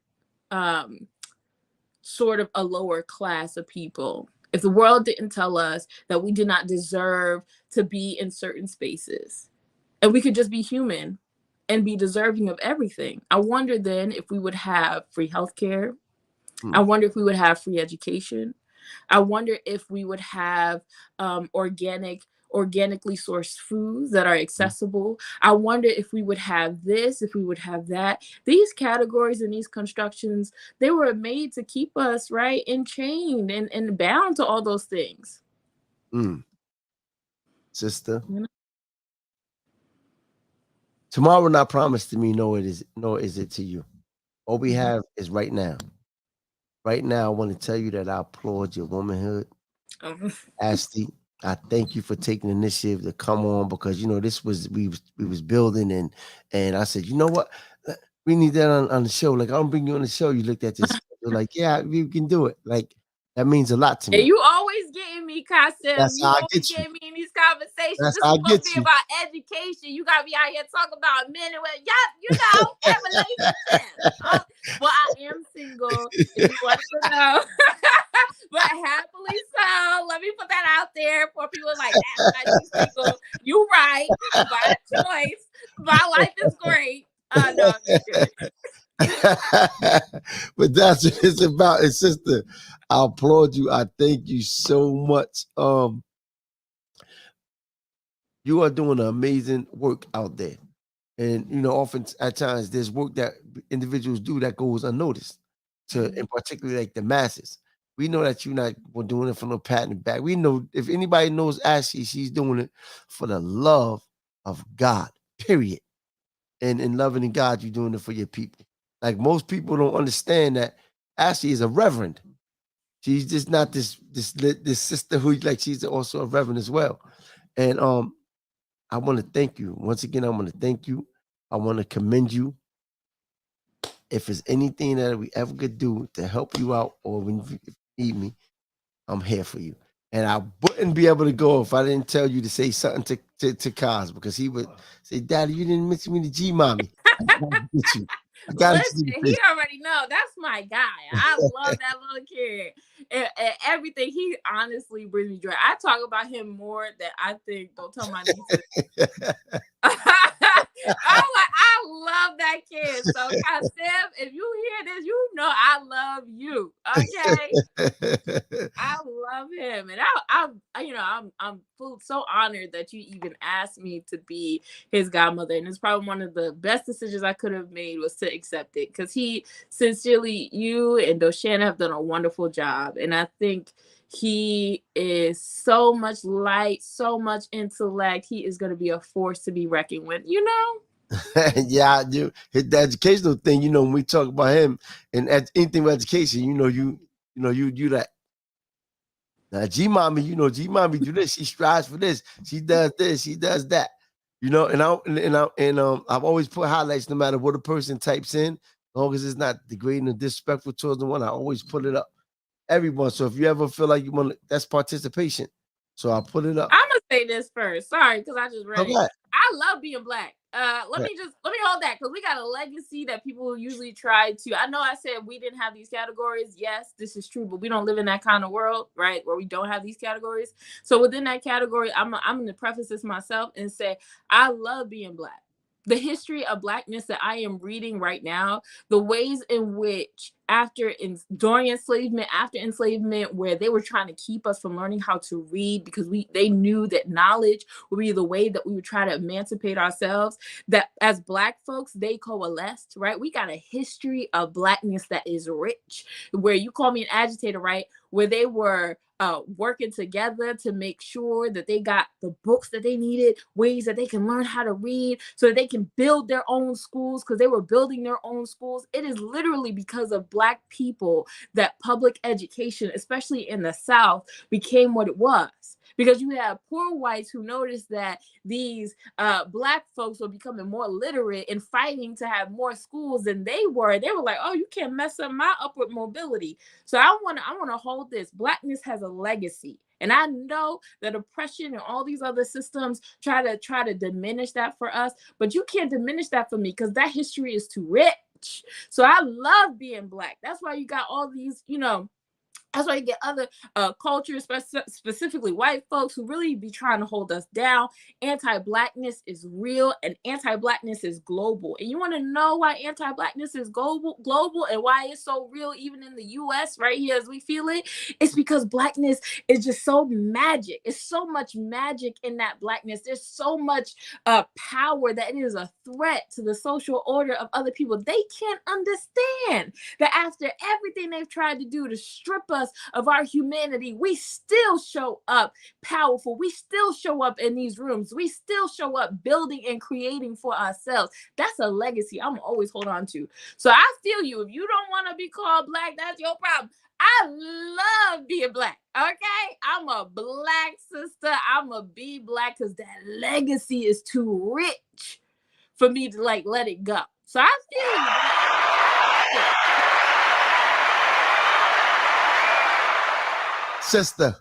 sort of a lower class of people, if the world didn't tell us that we did not deserve to be in certain spaces, and we could just be human and be deserving of everything, I wonder then if we would have free healthcare. I wonder if we would have free education. I wonder if we would have organically sourced foods that are accessible. I wonder if we would have this, if we would have that. These categories and these constructions, they were made to keep us, right, enchained and bound to all those things. Sister, tomorrow not promised to me, nor is it to you. All we have is right now. Right now, I want to tell you that I applaud your womanhood. Ashley, I thank you for taking the initiative to come on, because this was we was building, and I said, you know what, we need that on the show. Like, I'll bring you on the show. You looked at this, you're like, yeah, we can do it. Like, that means a lot to me. And you always getting me, Kasim. That's you how I always get you. getting me in these conversations. That's this how is I supposed get to be you. about education. You got me out here talking about men and women. Yeah, relationships. Well, I am single, if you want to know. But happily so. Let me put that out there for people like, that's why she's single. You right. By choice. My life is great. No, I'm just kidding. But that's what it's about. And sister, I applaud you. I thank you so much. You are doing amazing work out there. And often at times there's work that individuals do that goes unnoticed in particularly like the masses. We know that you're not doing it for no pat in the back. We know if anybody knows Ashley, she's doing it for the love of God, period. And in loving God, you're doing it for your people. Like, most people don't understand that Ashley is a reverend. She's just not this sister who, like, she's also a reverend as well. And I want to thank you. Once again, I want to thank you. I want to commend you. If there's anything that we ever could do to help you out, or when you need me, I'm here for you. And I wouldn't be able to go if I didn't tell you to say something to Kaz, because he would say, Daddy, you didn't mention me to G Mommy. I gotta get you. Listen, he already know that's my guy. I love that little kid and everything. He honestly brings me joy. I talk about him more than I think. Don't tell my nieces. I love that kid. So, Kasim, if you hear this, you know I love you. Okay, I love him, and I'm so honored that you even asked me to be his godmother, and it's probably one of the best decisions I could have made was to accept it, because he sincerely, you and Doshana have done a wonderful job, and I think he is so much light, so much intellect. He is going to be a force to be reckoned with, Yeah, I do. The educational thing, when we talk about him and anything with education, you that. Now, G Mommy, G Mommy do this. She strives for this. She does this. She does that. I've always put highlights no matter what a person types in, as long as it's not degrading or disrespectful towards the one. I always put it up. Everyone. So if you ever feel like you want, that's participation. So I'll put it up. I'm gonna say this first. Sorry, because I just read it. I love being black. Let me hold that because we got a legacy that people usually try to. I know I said we didn't have these categories. Yes, this is true, but we don't live in that kind of world, right? Where we don't have these categories. So within that category, I'm going to preface this myself and say I love being black. The history of blackness that I am reading right now, the ways in which during enslavement, after enslavement, where they were trying to keep us from learning how to read because they knew that knowledge would be the way that we would try to emancipate ourselves. That as black folks, they coalesced, right? We got a history of blackness that is rich, where you call me an agitator, right? Where they were working together to make sure that they got the books that they needed, ways that they can learn how to read so that they can build their own schools because they were building their own schools. It is literally because of black people that public education, especially in the South, became what it was. Because you have poor whites who noticed that these black folks were becoming more literate and fighting to have more schools than they were. They were like, oh, you can't mess up my upward mobility. So I want to hold this. Blackness has a legacy. And I know that oppression and all these other systems try to diminish that for us, but you can't diminish that for me because that history is too rich. So I love being black. That's why you got all these, that's why you get other cultures, specifically white folks, who really be trying to hold us down. Anti-blackness is real and anti-blackness is global. And you want to know why anti-blackness is global and why it's so real even in the US right here as we feel it? It's because blackness is just so magic. It's so much magic in that blackness. There's so much power that it is a threat to the social order of other people. They can't understand that after everything they've tried to do to strip us of our humanity, we still show up powerful. We still show up in these rooms. We still show up building and creating for ourselves. That's a legacy I'm always hold on to. So I feel you. If you don't want to be called black, that's your problem. I love being black. Okay, I'm a black sister. I'm a be black because that legacy is too rich for me to let it go. So I feel you. Sister,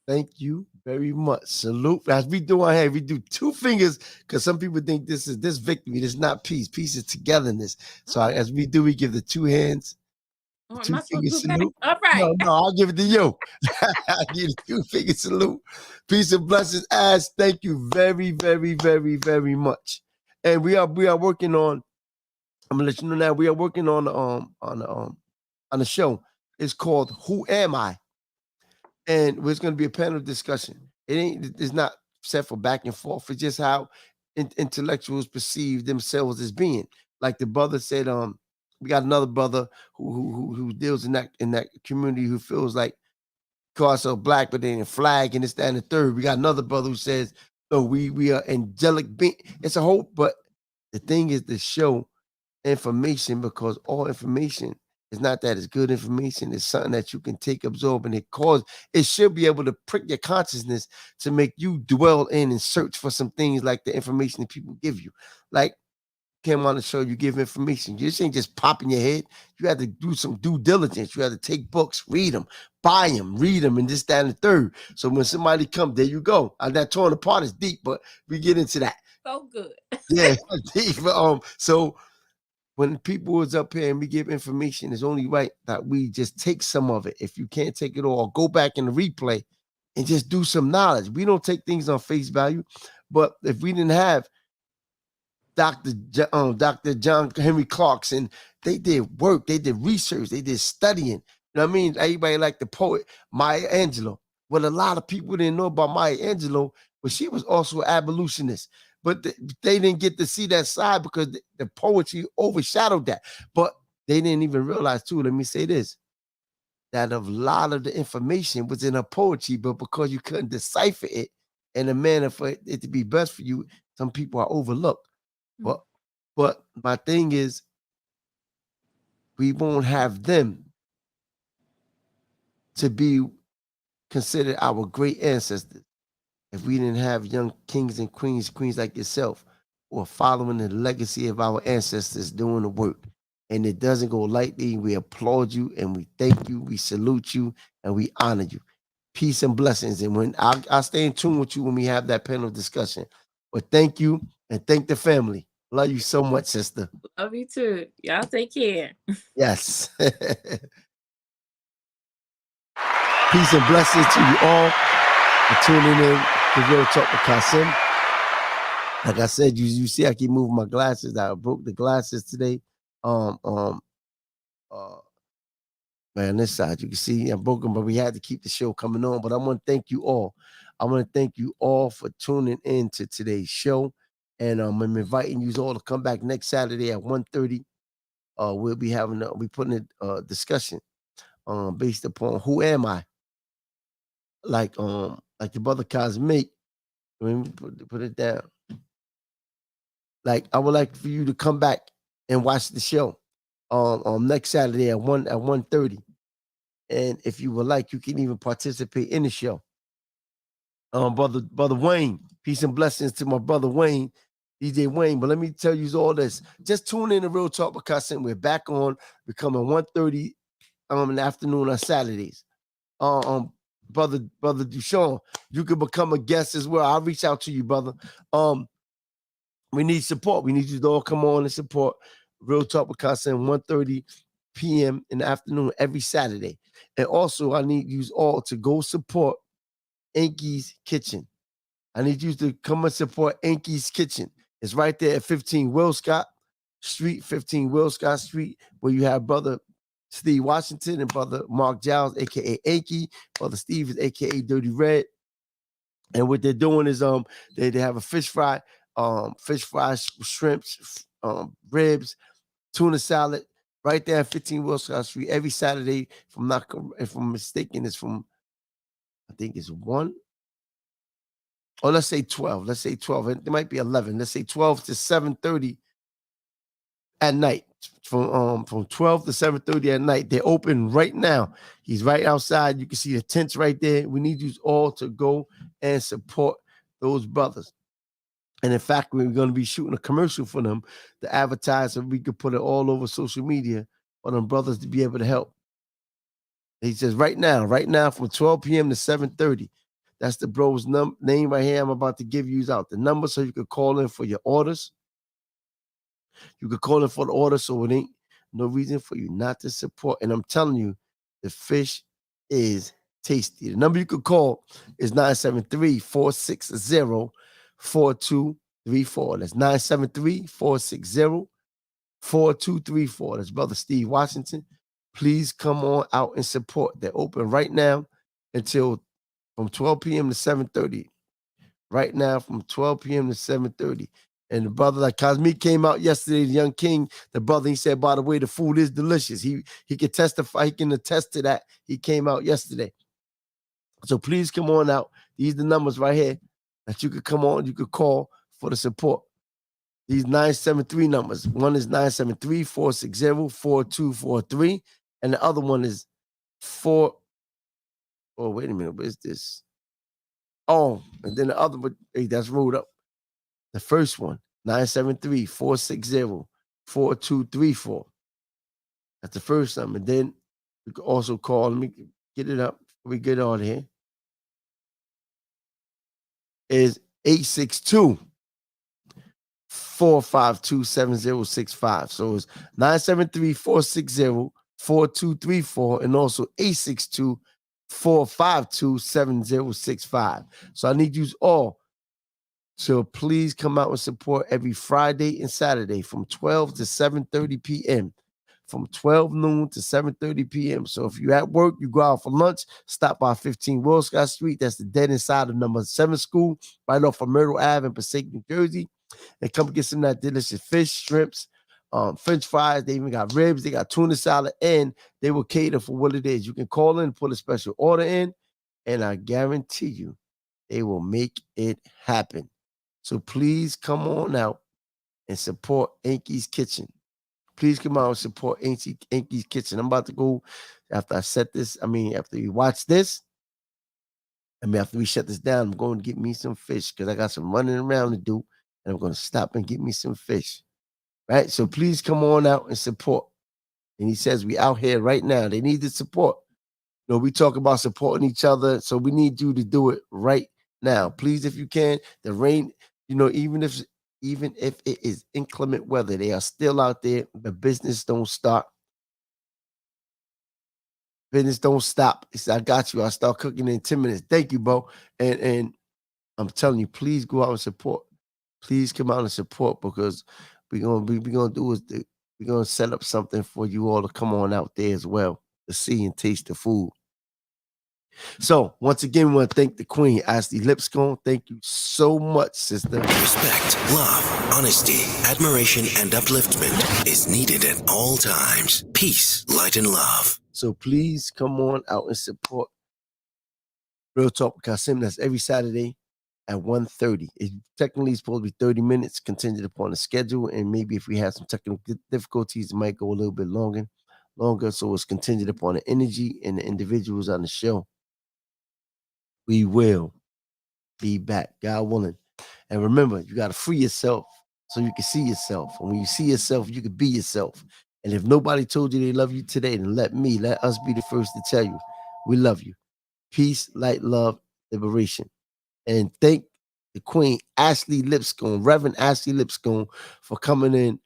thank you very much. Salute. As we do on here, we do two fingers because some people think this victory. This is not peace. Peace is togetherness. So as we do, we give the two hands. Two finger salute. All right. No, I'll give it to you. I give the two finger salute. Peace and blessings. As thank you very, very, very, very much. And we are working on. I'm gonna let you know now. We are working on the show. It's called Who Am I? And it's going to be a panel discussion. It's not set for back and forth. It's just how intellectuals perceive themselves as being. Like the brother said, we got another brother who deals in that community who feels like call ourselves black, but they in a flag and it's that and the third. We got another brother who says, no, we are angelic being. It's a whole, but the thing is to show information because all information it's not that it's good information. It's something that you can take, absorb, and it should be able to prick your consciousness to make you dwell in and search for some things like the information that people give you. Like came on the show, you give information. You just ain't just pop in your head. You have to do some due diligence. You have to take books, read them, buy them, read them, and this, that, and the third. So when somebody comes, there you go. I'm not torn apart is deep, but we get into that. So good. Yeah, deep. So when people is up here and we give information, it's only right that we just take some of it. If you can't take it all, go back in the replay and just do some knowledge. We don't take things on face value, but if we didn't have Dr. John Henry Clarkson, they did work, they did research, they did studying. You know what I mean? Everybody like the poet Maya Angelou. What a lot of people didn't know about Maya Angelou, but she was also an abolitionist. But they didn't get to see that side because the poetry overshadowed that. But they didn't even realize, too, let me say this, that a lot of the information was in her poetry, but because you couldn't decipher it in a manner for it to be best for you, some people are overlooked. But my thing is, we won't have them to be considered our great ancestors if we didn't have young kings and queens like yourself, who are following the legacy of our ancestors doing the work. And it doesn't go lightly. We applaud you and we thank you. We salute you and we honor you. Peace and blessings. And when I'll stay in tune with you when we have that panel discussion. But thank you and thank the family. Love you so much, sister. Love you too. Y'all take care. Yes. Peace and blessings to you all for tuning in to Real Talk with Kasim. Like I said, you see I keep moving my glasses. I broke the glasses today. Uh, Man, this side you can see I'm broken, but we had to keep the show coming on. But I want to thank you all. I want to thank you all for tuning in to today's show. And I'm inviting you all to come back next Saturday at 1:30. We'll be putting a discussion based upon who am I? Like the brother Cosmic. Let me put it down. Like I would like for you to come back and watch the show next Saturday at 1:30. And if you would like, you can even participate in the show. Brother Wayne, peace and blessings to my brother Wayne, DJ Wayne. But let me tell you all this. Just tune in to Real Talk with Kasim. We're back on becoming 1:30 in the afternoon on Saturdays. Brother Dushawn, you can become a guest as well. I'll reach out to you, brother. We need support. We need you to all come on and support Real Talk with Kasim 1:30 p.m. in the afternoon every Saturday. And also, I need you all to go support Enki's Kitchen. I need you to come and support Enki's Kitchen. It's right there at 15 Will Scott Street, where you have brother Steve Washington and brother Mark Giles, aka Enki. Brother Steve is aka Dirty Red. And what they're doing is they have a fish fry, shrimps, ribs, tuna salad, right there at 15 Will Scott Street every Saturday. If I'm mistaken, it's from, I think it's 1. Or let's say 12. Let's say 12. It might be 11. Let's say 12 to 7:30 at night. From 12 to 7:30 at night. They're open right now. He's right outside. You can see the tents right there. We need you all to go and support those brothers. And in fact, we're going to be shooting a commercial for them to advertise, and we could put it all over social media for them brothers to be able to help. He says right now from 12 p.m. to 7:30. That's the bro's name right here. I'm about to give you out the number so you can call in for your orders. You can call in for the order, so it ain't no reason for you not to support. And I'm telling you, the fish is tasty. The number you can call is 973-460-4234. That's 973-460-4234. That's Brother Steve Washington. Please come on out and support. They're open right now until from 12 p.m. to 7:30. Right now from 12 p.m. to 7:30. And the brother, like Cosmic came out yesterday, the young king, the brother, he said, by the way, the food is delicious. He can testify, he can attest to that. He came out yesterday. So please come on out. These are the numbers right here that you could come on, you could call for the support. These 973 numbers. One is 973-460-4243. And the other one is wait a minute, what is this? Oh, and then the other one, hey, that's rolled up. The first one, 973-460-4234. That's the first number. And then you can also call, let me get it up before we get on here, is 862-452-7065. So it's 973-460-4234 and also 862-452-7065. So I need you all. So please come out and support every Friday and Saturday from 12 to 7:30 p.m. From 12 noon to 7:30 p.m. So if you're at work, you go out for lunch, stop by 15 Will Scott Street. That's the dead end side of number 7 school, right off of Myrtle Ave in Passaic, New Jersey. And come get some of that delicious fish, shrimps, French fries. They even got ribs. They got tuna salad, and they will cater for what it is. You can call in, put a special order in, and I guarantee you they will make it happen. So please come on out and support Enki's Kitchen. Please come out and support Enki's Kitchen. I'm about to go after I set this. After you watch this, after we shut this down, I'm going to get me some fish because I got some running around to do, and I'm going to stop and get me some fish. Right? So please come on out and support. And he says we out here right now. They need the support. We talk about supporting each other, so we need you to do it right now. Please, if you can. The rain, You know, even if it is inclement weather, they are still out there. The business don't stop. Business don't stop. He said, I got you. I'll start cooking in 10 minutes. Thank you, bro. And I'm telling you, please go out and support. Please come out and support, because we're gonna set up something for you all to come on out there as well to see and taste the food. So once again, we want to thank the Queen, Ashley Lipscomb. Thank you so much, sister. Respect, love, honesty, admiration, and upliftment is needed at all times. Peace, light, and love. So please come on out and support Real Talk with Kasim. That's every Saturday at 1:30. It technically is supposed to be 30 minutes, contingent upon the schedule. And maybe if we have some technical difficulties, it might go a little bit longer. So it's contingent upon the energy and the individuals on the show. We will be back, God willing. And remember, you got to free yourself so you can see yourself. And when you see yourself, you can be yourself. And if nobody told you they love you today, then let us be the first to tell you we love you. Peace, light, love, liberation. And thank the Queen, Ashley Lipscomb, Reverend Ashley Lipscomb, for coming in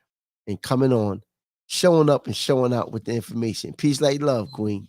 and coming on, showing up and showing out with the information. Peace, light, love, Queen.